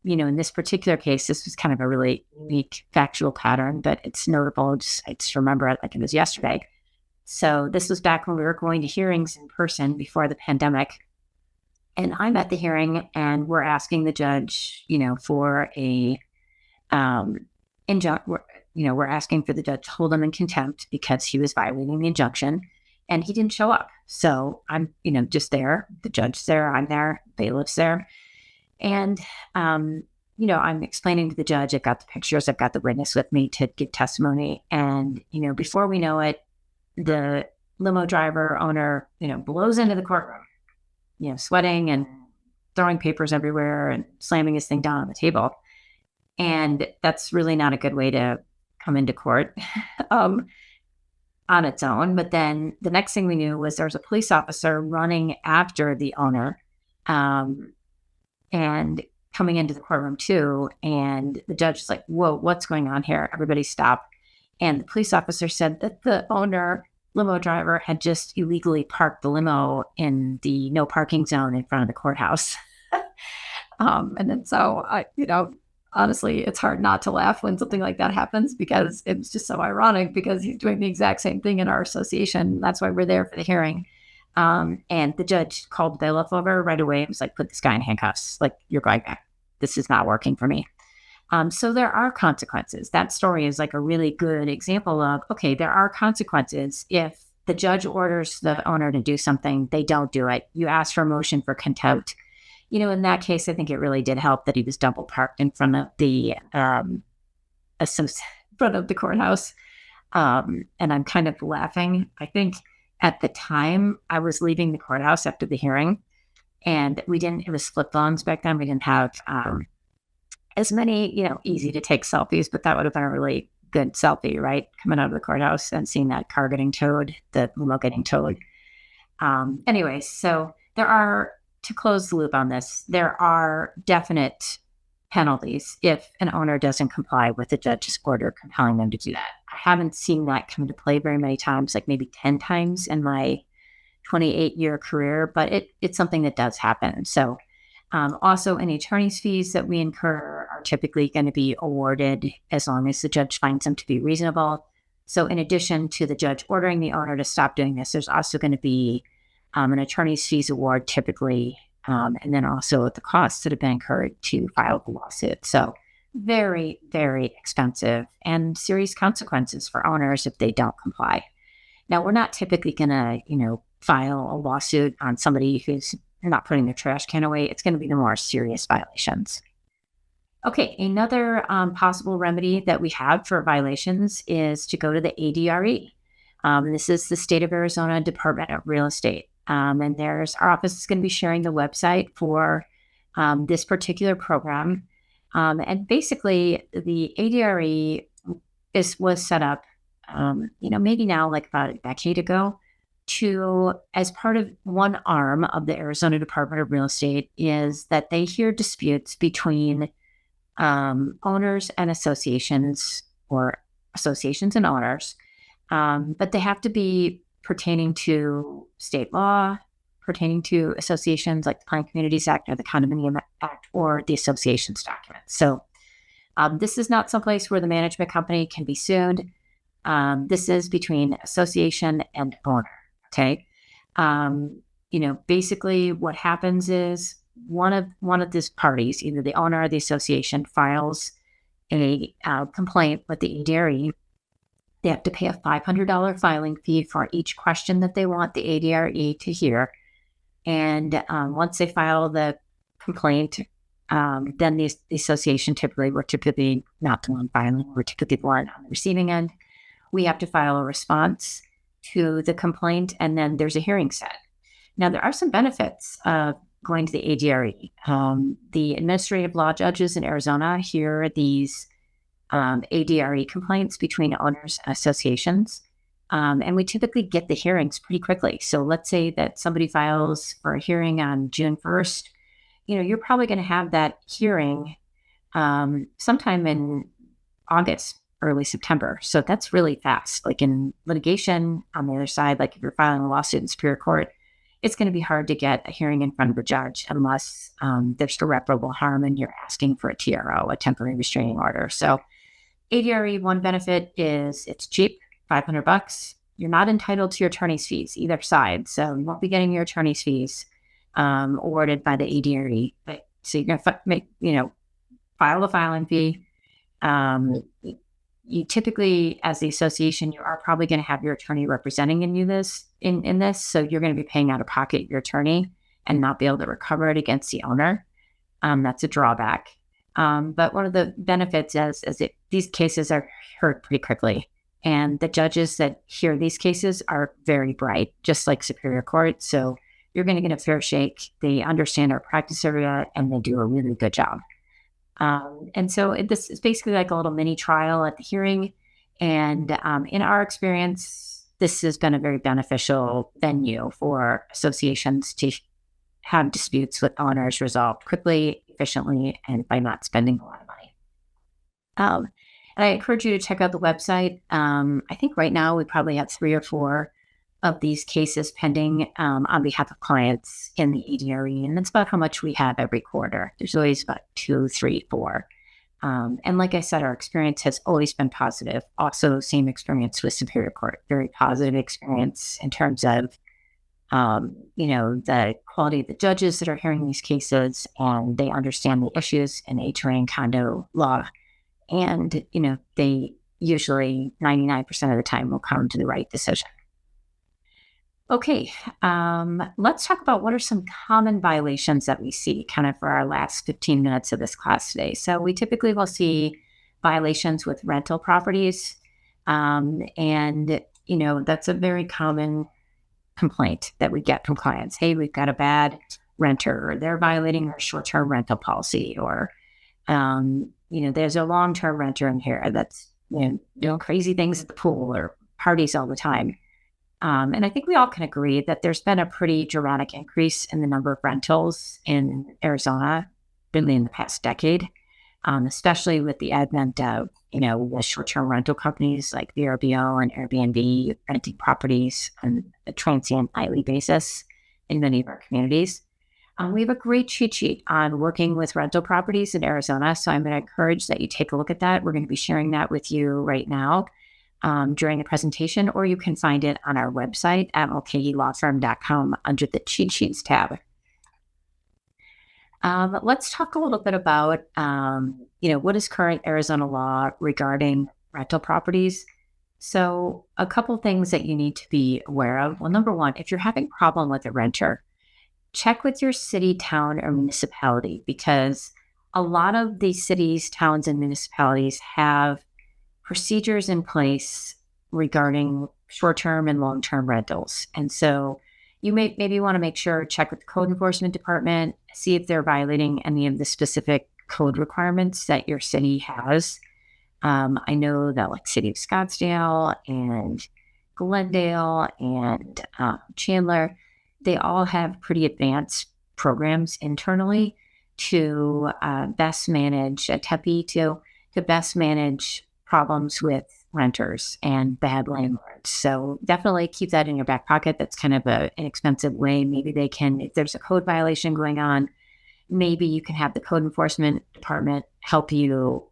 in this particular case, this was kind of a really unique factual pattern, but it's notable. I just remember it like it was yesterday. So this was back when we were going to hearings in person before the pandemic. And I'm at the hearing, and we're asking the judge, for a injunction. We're asking for the judge to hold him in contempt because he was violating the injunction, and he didn't show up. So I'm, just there. The judge's there. I'm there. Bailiff's there. And, I'm explaining to the judge, I've got the pictures, I've got the witness with me to give testimony. And, before we know it, the limo driver owner, blows into the courtroom, sweating and throwing papers everywhere and slamming his thing down on the table. And that's really not a good way to come into court on its own. But then the next thing we knew was there was a police officer running after the owner, and coming into the courtroom too. And the judge is like, whoa, what's going on here? Everybody stop. And the police officer said that the owner, limo driver, had just illegally parked the limo in the no parking zone in front of the courthouse. And then so, honestly, it's hard not to laugh when something like that happens, because it was just so ironic, because he's doing the exact same thing in our association. That's why we're there for the hearing. And the judge called the bailiff over right away and was like, put this guy in handcuffs. Like, you're going back. This is not working for me. So there are consequences. That story is like a really good example of, okay, there are consequences. If the judge orders the owner to do something, they don't do it. You ask for a motion for contempt. In that case, I think it really did help that he was double parked in front of the courthouse. And I'm kind of laughing. I think at the time I was leaving the courthouse after the hearing, and it was flip phones back then. We didn't have as many, easy to take selfies, but that would have been a really good selfie, right? Coming out of the courthouse and seeing that car getting towed, the limo getting towed. Anyway, so to close the loop on this, there are definite penalties if an owner doesn't comply with the judge's order compelling them to do that. I haven't seen that come into play very many times, like maybe 10 times in my 28-year career, but it's something that does happen. So also, any attorney's fees that we incur are typically going to be awarded as long as the judge finds them to be reasonable. So in addition to the judge ordering the owner to stop doing this, there's also going to be an attorney's fees award typically, and then also the costs that have been incurred to file the lawsuit. So very, very expensive and serious consequences for owners if they don't comply. Now, we're not typically going to, file a lawsuit on somebody who's not putting their trash can away. It's going to be the more serious violations. Okay, another possible remedy that we have for violations is to go to the ADRE. This is the State of Arizona Department of Real Estate. And our office is going to be sharing the website for this particular program. And basically, the ADRE was set up, maybe now like about a decade ago, as part of one arm of the Arizona Department of Real Estate, is that they hear disputes between owners and associations, or associations and owners, but they have to be pertaining to state law, pertaining to associations like the Planned Communities Act or the Condominium Act or the association's documents. So this is not someplace where the management company can be sued. This is between association and owner. Okay. Basically what happens is one of these parties, either the owner or the association, files a complaint with the ADRE. They have to pay a $500 filing fee for each question that they want the ADRE to hear. And once they file the complaint, then the association we're typically not the one filing, we're typically the one on the receiving end. We have to file a response to the complaint, and then there's a hearing set. Now, there are some benefits of going to the ADRE. The administrative law judges in Arizona hear these ADRE complaints between owners and associations. And we typically get the hearings pretty quickly. So let's say that somebody files for a hearing on June 1st. You're probably going to have that hearing sometime in August, early September. So that's really fast. Like in litigation, on the other side, like if you're filing a lawsuit in Superior Court, it's going to be hard to get a hearing in front of a judge unless there's irreparable harm and you're asking for a TRO, a temporary restraining order. So ADRE, one benefit is it's cheap, $500. You're not entitled to your attorney's fees, either side. So you won't be getting your attorney's fees awarded by the ADRE. So you're going to file the filing fee. You typically, as the association, you are probably going to have your attorney representing in this. So you're going to be paying out of pocket your attorney and not be able to recover it against the owner. That's a drawback. But one of the benefits is these cases are heard pretty quickly. And the judges that hear these cases are very bright, just like Superior Court. So you're going to get a fair shake. They understand our practice area and they do a really good job. And so this is basically like a little mini trial at the hearing. And in our experience, this has been a very beneficial venue for associations to have disputes with owners resolved quickly, efficiently, and by not spending a lot of money. And I encourage you to check out the website. I think right now we probably have 3 or 4 of these cases pending on behalf of clients in the ADRE, and that's about how much we have every quarter. There's always about 2, 3, 4. And like I said, our experience has always been positive. Also, same experience with Superior Court, very positive experience in terms of, the quality of the judges that are hearing these cases, and they understand the issues in HOA and condo law. And, they usually 99% of the time will come to the right decision. Okay, let's talk about what are some common violations that we see kind of for our last 15 minutes of this class today. So we typically will see violations with rental properties. And that's a very common complaint that we get from clients. Hey, we've got a bad renter, or they're violating our short-term rental policy, or, there's a long-term renter in here that's, doing crazy things at the pool or parties all the time. And I think we all can agree that there's been a pretty dramatic increase in the number of rentals in Arizona, really in the past decade, especially with the advent of, the short-term rental companies like VRBO and Airbnb renting properties on a transient nightly basis in many of our communities. We have a great cheat sheet on working with rental properties in Arizona, so I'm going to encourage that you take a look at that. We're going to be sharing that with you right now during the presentation, or you can find it on our website at mulcahylawfirm.com under the cheat sheets tab. Let's talk a little bit about, what is current Arizona law regarding rental properties. So a couple things that you need to be aware of. Well, number one, if you're having a problem with a renter, check with your city, town, or municipality, because a lot of these cities, towns, and municipalities have procedures in place regarding short-term and long-term rentals. And so you may maybe want to make sure, check with the code enforcement department, see if they're violating any of the specific code requirements that your city has. I know that like City of Scottsdale and Glendale and Chandler, they all have pretty advanced programs internally to best manage Tempe to best manage problems with renters and bad landlords. So definitely keep that in your back pocket. That's kind of an inexpensive way. Maybe they can, if there's a code violation going on, maybe you can have the code enforcement department help you,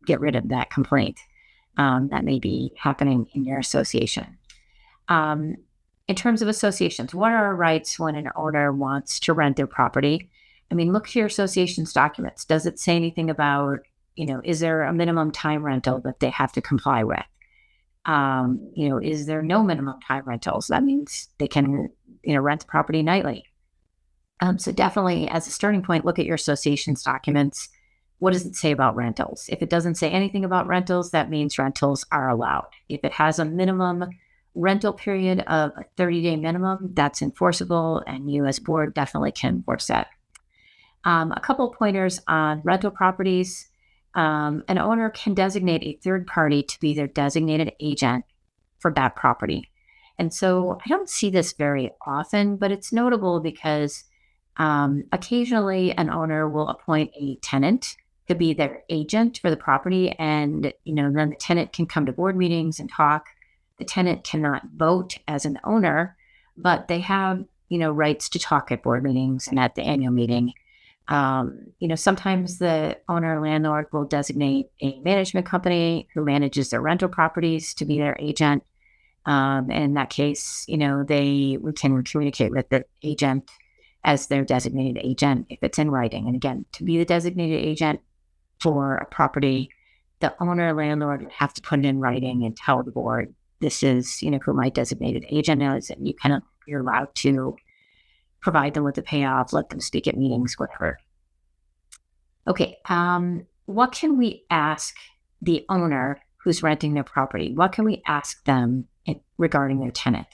get rid of that complaint that may be happening in your association. In terms of associations, what are our rights when an owner wants to rent their property? I mean, look to your association's documents. Does it say anything about, is there a minimum time rental that they have to comply with? Is there no minimum time rentals? That means they can, rent the property nightly. So definitely as a starting point, look at your association's documents. What does it say about rentals? If it doesn't say anything about rentals, that means rentals are allowed. If it has a minimum rental period of a 30-day minimum, that's enforceable, and you as board definitely can enforce that. A couple of pointers on rental properties. An owner can designate a third party to be their designated agent for that property. And so I don't see this very often, but it's notable because occasionally an owner will appoint a tenant to be their agent for the property. And, then the tenant can come to board meetings and talk. The tenant cannot vote as an owner, but they have, rights to talk at board meetings and at the annual meeting. Sometimes the owner or landlord will designate a management company who manages their rental properties to be their agent. In that case, we can communicate with the agent as their designated agent if it's in writing. And again, to be the designated agent for a property, the owner or landlord would have to put it in writing and tell the board, this is, who my designated agent is, and you're allowed to provide them with the payoff, let them speak at meetings, whatever. Okay, what can we ask the owner who's renting their property? What can we ask them regarding their tenant?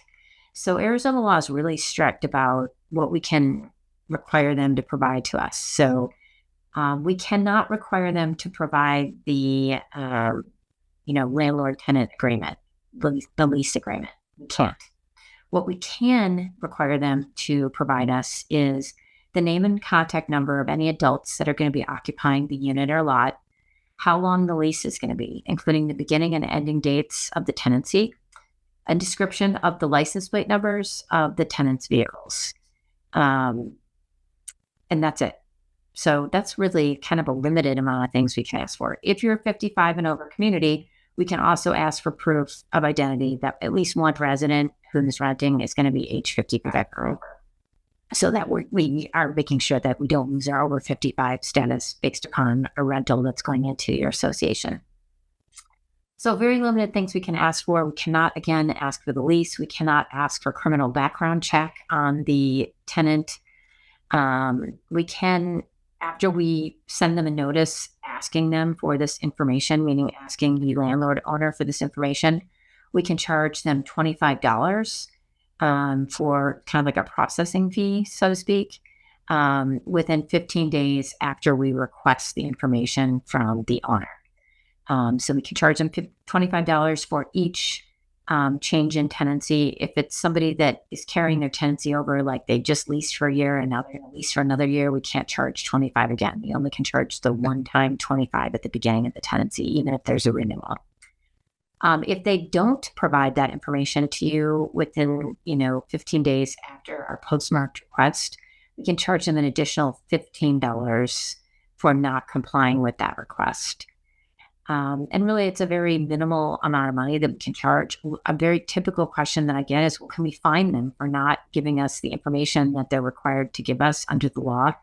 So Arizona law is really strict about what we can require them to provide to us. So we cannot require them to provide the, landlord-tenant agreement, the lease agreement. We can't. What we can require them to provide us is the name and contact number of any adults that are going to be occupying the unit or lot, how long the lease is going to be, including the beginning and ending dates of the tenancy, a description of the license plate numbers of the tenants' vehicles. And that's it. So that's really kind of a limited amount of things we can ask for. If you're a 55 and over community, we can also ask for proof of identity that at least one resident who's renting is going to be age 55 or over. So that we are making sure that we don't lose our over 55 status based upon a rental that's going into your association. So very limited things we can ask for. We cannot, again, ask for the lease. We cannot ask for criminal background check on the tenant. We can, after we send them a notice asking them for this information, meaning asking the landlord owner for this information, we can charge them $25 for kind of like a processing fee, so to speak, within 15 days after we request the information from the owner. So we can charge them $25 for each change in tenancy. If it's somebody that is carrying their tenancy over, like they just leased for a year and now they're going to lease for another year, we can't charge $25 again. We only can charge the one-time $25 at the beginning of the tenancy, even if there's a renewal. If they don't provide that information to you within, 15 days after our postmarked request, we can charge them an additional $15 for not complying with that request. And really, it's a very minimal amount of money that we can charge. A very typical question that I get is, well, can we fine them for not giving us the information that they're required to give us under the law?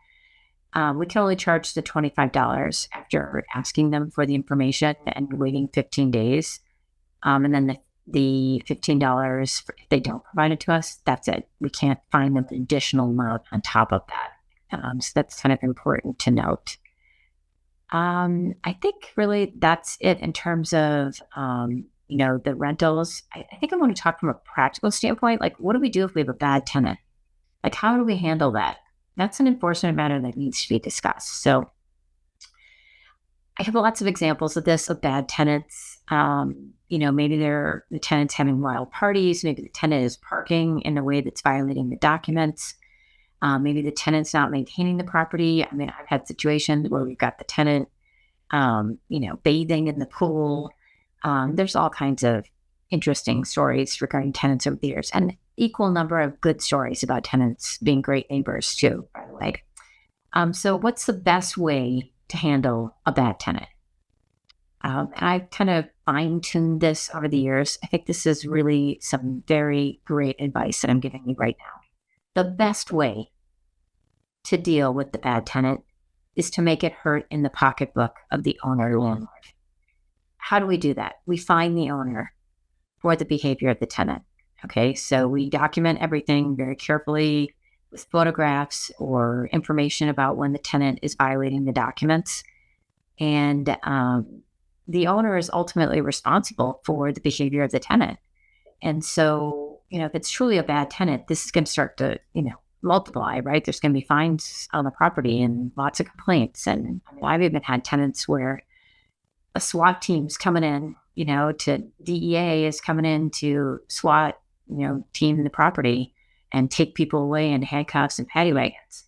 we can only charge the $25 after asking them for the information and waiting 15 days. And then the $15, if they don't provide it to us, that's it. We can't find them an additional amount on top of that. So that's kind of important to note. I think really that's it in terms of, the rentals. I think I want to talk from a practical standpoint. Like, what do we do if we have a bad tenant? Like, how do we handle that? That's an enforcement matter that needs to be discussed. So I have lots of examples of this, of bad tenants. Maybe the tenant's having wild parties. Maybe the tenant is parking in a way that's violating the documents. Maybe the tenant's not maintaining the property. I mean, I've had situations where we've got the tenant, bathing in the pool. There's all kinds of interesting stories regarding tenants over the years, and equal number of good stories about tenants being great neighbors too, by the way. So what's the best way to handle a bad tenant? I've kind of fine-tuned this over the years. I think this is really some very great advice that I'm giving you right now. The best way to deal with the bad tenant is to make it hurt in the pocketbook of the owner or landlord. How do we do that? We fine the owner for the behavior of the tenant. Okay, so we document everything very carefully with photographs or information about when the tenant is violating the documents. And the owner is ultimately responsible for the behavior of the tenant. And so, if it's truly a bad tenant, this is going to start to, multiply, right? There's going to be fines on the property and lots of complaints. And I've even had tenants where a SWAT team's coming in, to DEA is coming in to SWAT, team the property and take people away in handcuffs and paddy wagons.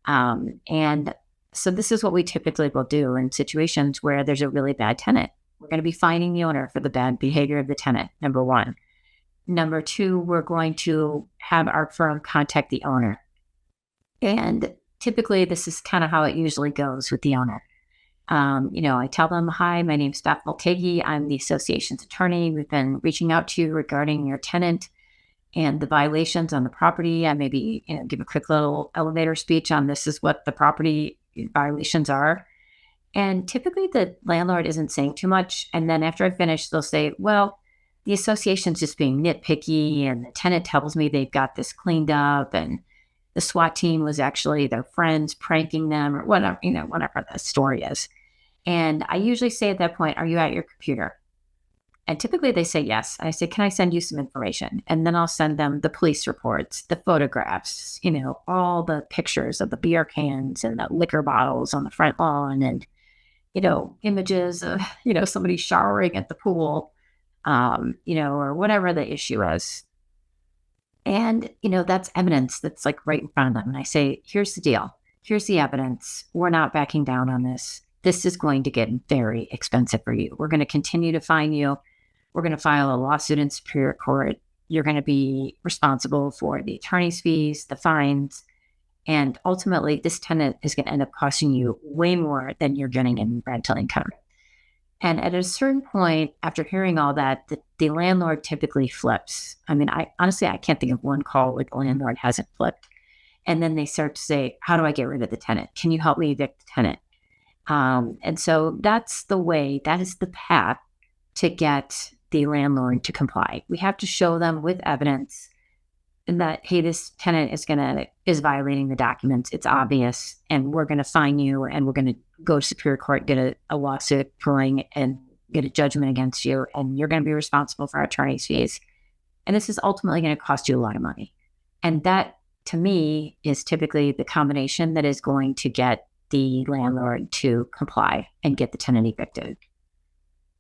And so this is what we typically will do in situations where there's a really bad tenant. We're going to be fining the owner for the bad behavior of the tenant, number one. Number two, we're going to have our firm contact the owner. And typically this is kind of how it usually goes with the owner. I tell them, hi, my name's Beth Mulcahy. I'm the association's attorney. We've been reaching out to you regarding your tenant and the violations on the property. I maybe, give a quick little elevator speech on this is what the property violations are. And typically the landlord isn't saying too much. And then after I finish, they'll say, well, the association's just being nitpicky and the tenant tells me they've got this cleaned up and the SWAT team was actually their friends pranking them or whatever, whatever the story is. And I usually say at that point, are you at your computer? And typically they say yes. I say, can I send you some information? And then I'll send them the police reports, the photographs, all the pictures of the beer cans and the liquor bottles on the front lawn and, images of, somebody showering at the pool, or whatever the issue is. And, that's evidence that's like right in front of them. And I say, here's the deal. Here's the evidence. We're not backing down on this. This is going to get very expensive for you. We're going to continue to fine you. We're going to file a lawsuit in Superior Court. You're going to be responsible for the attorney's fees, the fines, and ultimately this tenant is going to end up costing you way more than you're getting in rental income. And at a certain point, after hearing all that, the landlord typically flips. I mean, I can't think of one call where the landlord hasn't flipped. And then they start to say, how do I get rid of the tenant? Can you help me evict the tenant? And so that's the way, that is the path to get the landlord to comply. We have to show them with evidence that, hey, this tenant is violating the documents. It's obvious, and we're going to fine you, and we're going to go to Superior Court, get a lawsuit going, and get a judgment against you, and you're going to be responsible for our attorney's fees. And this is ultimately going to cost you a lot of money. And that, to me, is typically the combination that is going to get the landlord to comply and get the tenant evicted.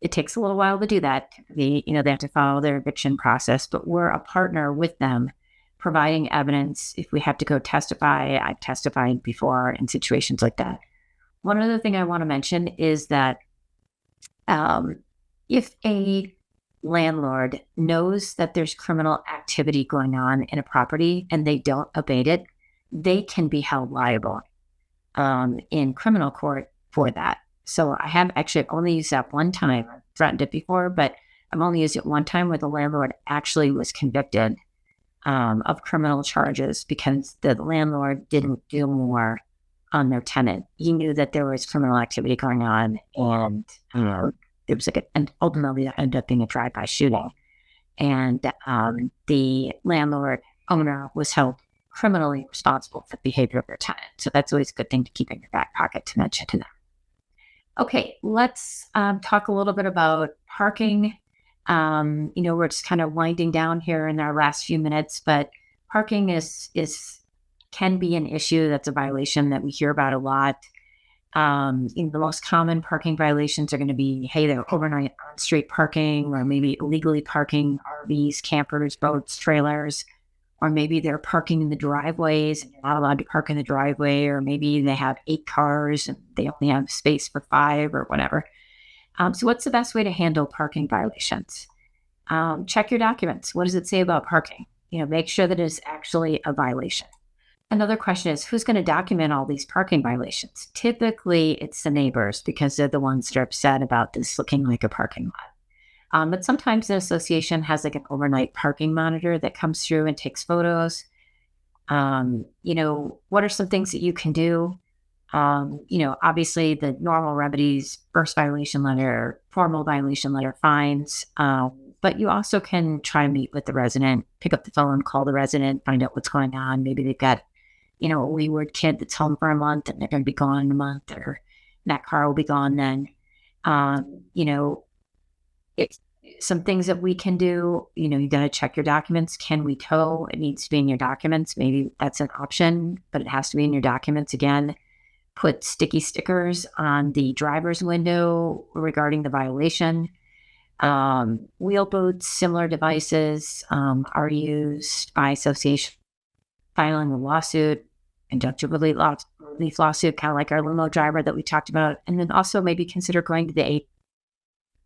It takes a little while to do that. They have to follow their eviction process, but we're a partner with them, providing evidence. If we have to go testify, I've testified before in situations like that. One other thing I want to mention is that if a landlord knows that there's criminal activity going on in a property and they don't abate it, they can be held liable in criminal court for that. So I've only used that one time. I've threatened it before, but I've only used it one time where the landlord actually was convicted of criminal charges because the landlord didn't do more on their tenant. He knew that there was criminal activity going on, and it was and ultimately that ended up being a drive-by shooting. And the landlord owner was held criminally responsible for the behavior of their tenant. So that's always a good thing to keep in your back pocket to mention to them. Okay, let's talk a little bit about parking. We're just kind of winding down here in our last few minutes, but parking can be an issue. That's a violation that we hear about a lot. The most common parking violations are going to be, hey, they're overnight on-street parking, or maybe illegally parking RVs, campers, boats, trailers, or maybe they're parking in the driveways and you're not allowed to park in the driveway, or maybe they have 8 cars and they only have space for 5 or whatever. So what's the best way to handle parking violations? Check your documents. What does it say about parking? Make sure that it's actually a violation. Another question is, who's going to document all these parking violations? Typically, it's the neighbors, because they're the ones that are upset about this looking like a parking lot. But sometimes the association has like an overnight parking monitor that comes through and takes photos. What are some things that you can do? Obviously the normal remedies, first violation letter, formal violation letter, fines. But you also can try and meet with the resident, pick up the phone, call the resident, find out what's going on. Maybe they've got a wayward kid that's home for a month and they're going to be gone in a month, or that car will be gone then. It's some things that we can do. You got to check your documents. Can we tow? It needs to be in your documents. Maybe that's an option, but it has to be in your documents again. Put sticky stickers on the driver's window regarding the violation. Wheel boots, similar devices are used by association. Filing a lawsuit, conjunctive relief lawsuit, kind of like our limo driver that we talked about, and then also maybe consider going to the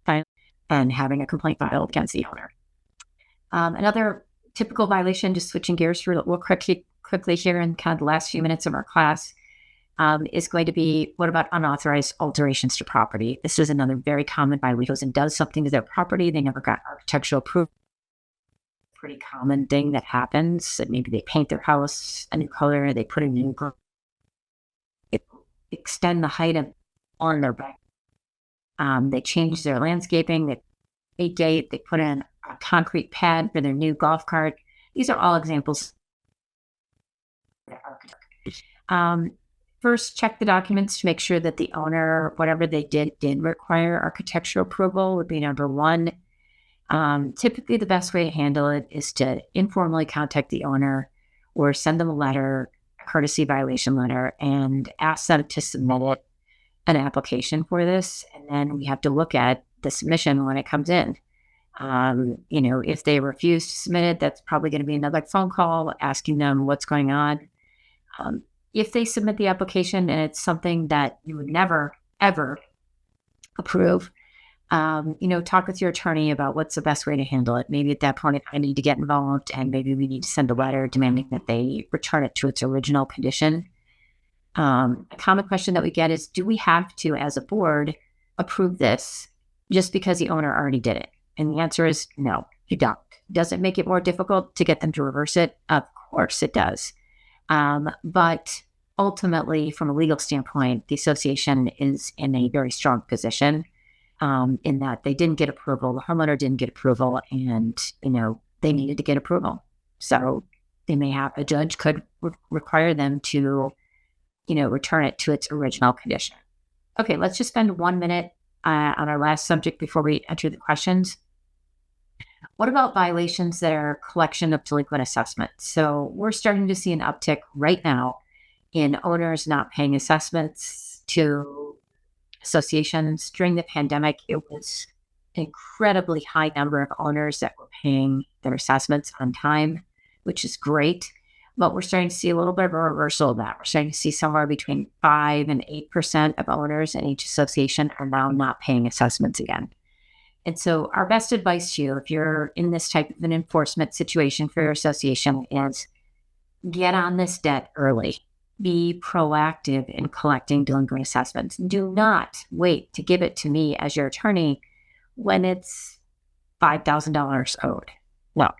A.R.S and having a complaint filed against the owner. Another typical violation, just switching gears for real quickly here in kind of the last few minutes of our class, is going to be, what about unauthorized alterations to property? This is another very common violation. Goes and does something to their property. They never got architectural approval. Pretty common thing that happens. Maybe they paint their house a new color, they put a new extend the height on their back. They change their landscaping, they put in a concrete pad for their new golf cart. These are all examples of architect. First, check the documents to make sure that the owner, whatever they did require architectural approval, would be number one. Typically, the best way to handle it is to informally contact the owner or send them a letter, a courtesy violation letter, and ask them to submit an application for this. And then we have to look at the submission when it comes in. If they refuse to submit it, that's probably going to be another phone call asking them what's going on. If they submit the application and it's something that you would never, ever approve, talk with your attorney about what's the best way to handle it. Maybe at that point, I need to get involved, and maybe we need to send a letter demanding that they return it to its original condition. A common question that we get is, do we have to, as a board, approve this just because the owner already did it? And the answer is no, you don't. Does it make it more difficult to get them to reverse it? Of course it does. But ultimately, from a legal standpoint, the association is in a very strong position in that they didn't get approval. The homeowner didn't get approval, and, they needed to get approval. So they may have, a judge could require them to, return it to its original condition. Okay, let's just spend 1 minute on our last subject before we enter the questions. What about violations that are collection of delinquent assessments? So we're starting to see an uptick right now in owners not paying assessments to associations. During the pandemic, it was an incredibly high number of owners that were paying their assessments on time, which is great. But we're starting to see a little bit of a reversal of that. We're starting to see somewhere between 5 and 8% of owners in each association are now not paying assessments again. And so our best advice to you, if you're in this type of an enforcement situation for your association, is get on this debt early. Be proactive in collecting delinquent assessments. Do not wait to give it to me as your attorney when it's $5,000 owed. No.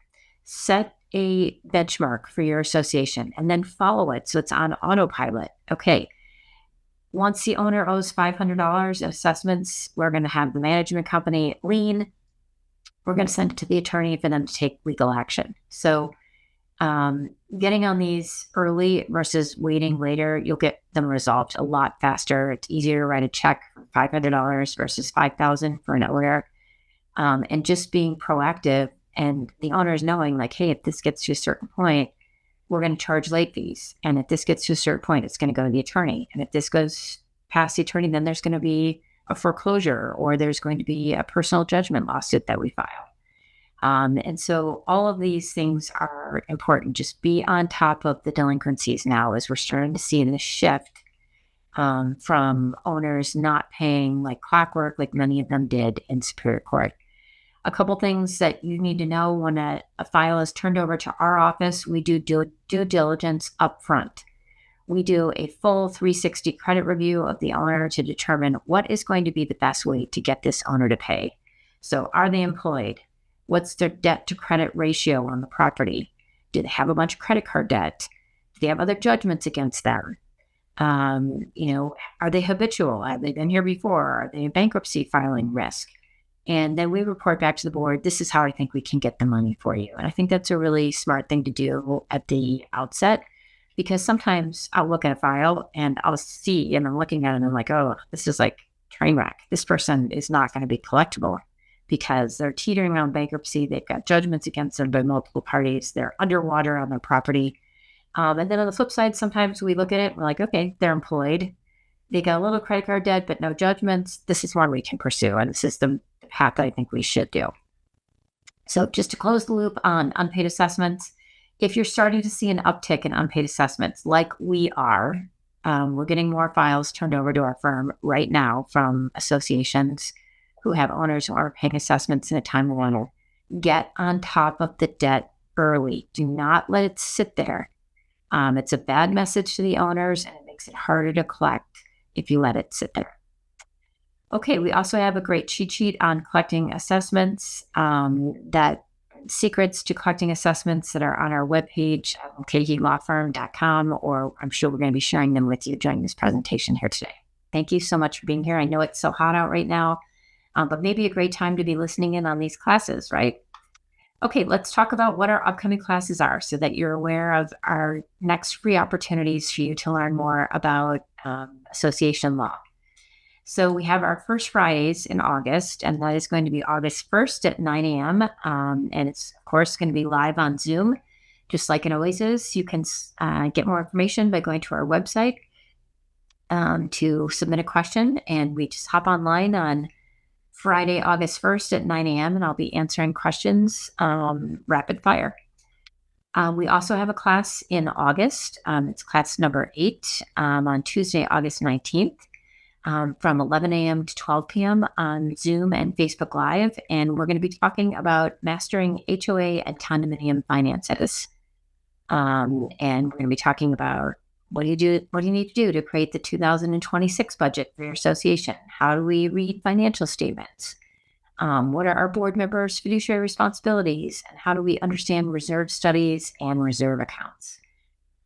Set a benchmark for your association and then follow it so it's on autopilot. Okay, Once the owner owes $500 in assessments, we're going to have the management company lien. We're going to send it to the attorney for them to take legal action. So getting on these early versus waiting later, you'll get them resolved a lot faster. It's easier to write a check for $500 versus $5,000 for an owner. And just being proactive and the owners knowing like, hey, if this gets to a certain point, we're going to charge late fees. And if this gets to a certain point, it's going to go to the attorney. And if this goes past the attorney, then there's going to be a foreclosure or there's going to be a personal judgment lawsuit that we file. And so all of these things are important. Just be on top of the delinquencies now as we're starting to see this shift from owners not paying like clockwork, like many of them did in Superior Court. A couple things that you need to know when a file is turned over to our office, we do due diligence up front. We do a full 360 credit review of the owner to determine what is going to be the best way to get this owner to pay. So are they employed? What's their debt to credit ratio on the property? Do they have a bunch of credit card debt? Do they have other judgments against them? Are they habitual? Have they been here before? Are they in bankruptcy filing risk? And then we report back to the board, this is how I think we can get the money for you. And I think that's a really smart thing to do at the outset, because sometimes I'll look at a file and I'll see, and I'm looking at it and I'm like, oh, this is like train wreck. This person is not going to be collectible because they're teetering around bankruptcy. They've got judgments against them by multiple parties. They're underwater on their property. And then on the flip side, sometimes we look at it and we're like, okay, they're employed. They got a little credit card debt, but no judgments. This is one we can pursue. And this is the path I think we should do. So just to close the loop on unpaid assessments, if you're starting to see an uptick in unpaid assessments like we are, we're getting more files turned over to our firm right now from associations who have owners who are paying assessments in a timely manner. Get on top of the debt early. Do not let it sit there. It's a bad message to the owners and it makes it harder to collect if you let it sit there. Okay, we also have a great cheat sheet on collecting assessments, that secrets to collecting assessments that are on our webpage, mulcahylawfirm.com, or I'm sure we're going to be sharing them with you during this presentation here today. Thank you so much for being here. I know it's so hot out right now, but maybe a great time to be listening in on these classes, right? Okay, let's talk about what our upcoming classes are so that you're aware of our next free opportunities for you to learn more about association law. So we have our first Fridays in August, and that is going to be August 1st at 9 a.m. And it's, of course, going to be live on Zoom, just like it always is. You can get more information by going to our website to submit a question, and we just hop online on Friday, August 1st at 9 a.m., and I'll be answering questions rapid fire. We also have a class in August. It's class number 8 on Tuesday, August 19th. From 11 a.m. to 12 p.m. on Zoom and Facebook Live. And we're going to be talking about mastering HOA and condominium finances. And we're going to be talking about what do you need to do to create the 2026 budget for your association? How do we read financial statements? What are our board members' fiduciary responsibilities? And how do we understand reserve studies and reserve accounts?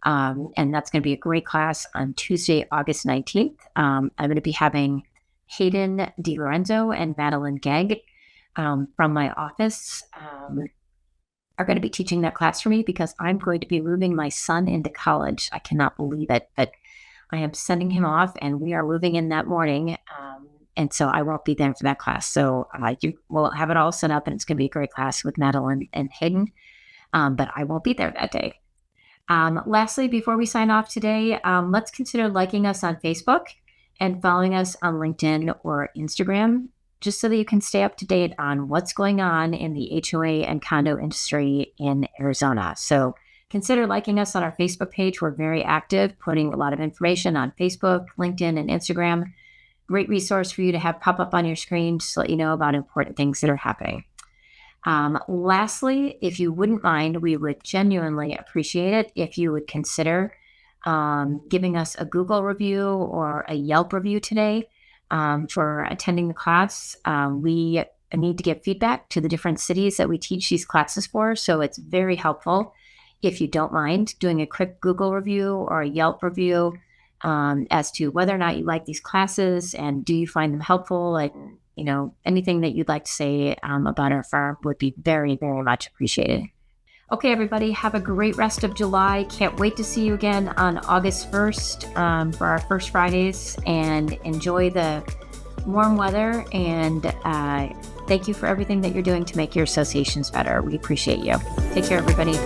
And that's going to be a great class on Tuesday, August 19th. I'm going to be having Hayden DiLorenzo and Madeline Gegg from my office are going to be teaching that class for me because I'm going to be moving my son into college. I cannot believe it, but I am sending him off and we are moving in that morning. And so I won't be there for that class. So you will have it all set up and it's going to be a great class with Madeline and Hayden. But I won't be there that day. Lastly, before we sign off today, let's consider liking us on Facebook and following us on LinkedIn or Instagram, just so that you can stay up to date on what's going on in the HOA and condo industry in Arizona. So consider liking us on our Facebook page. We're very active, putting a lot of information on Facebook, LinkedIn, and Instagram. Great resource for you to have pop up on your screen just to let you know about important things that are happening. Lastly, if you wouldn't mind, we would genuinely appreciate it if you would consider giving us a Google review or a Yelp review today for attending the class. We need to give feedback to the different cities that we teach these classes for, so it's very helpful if you don't mind doing a quick Google review or a Yelp review as to whether or not you like these classes and do you find them helpful. And, anything that you'd like to say about our firm would be very, very much appreciated. Okay, everybody, have a great rest of July. Can't wait to see you again on August 1st for our first Fridays, and enjoy the warm weather. And thank you for everything that you're doing to make your associations better. We appreciate you. Take care, everybody.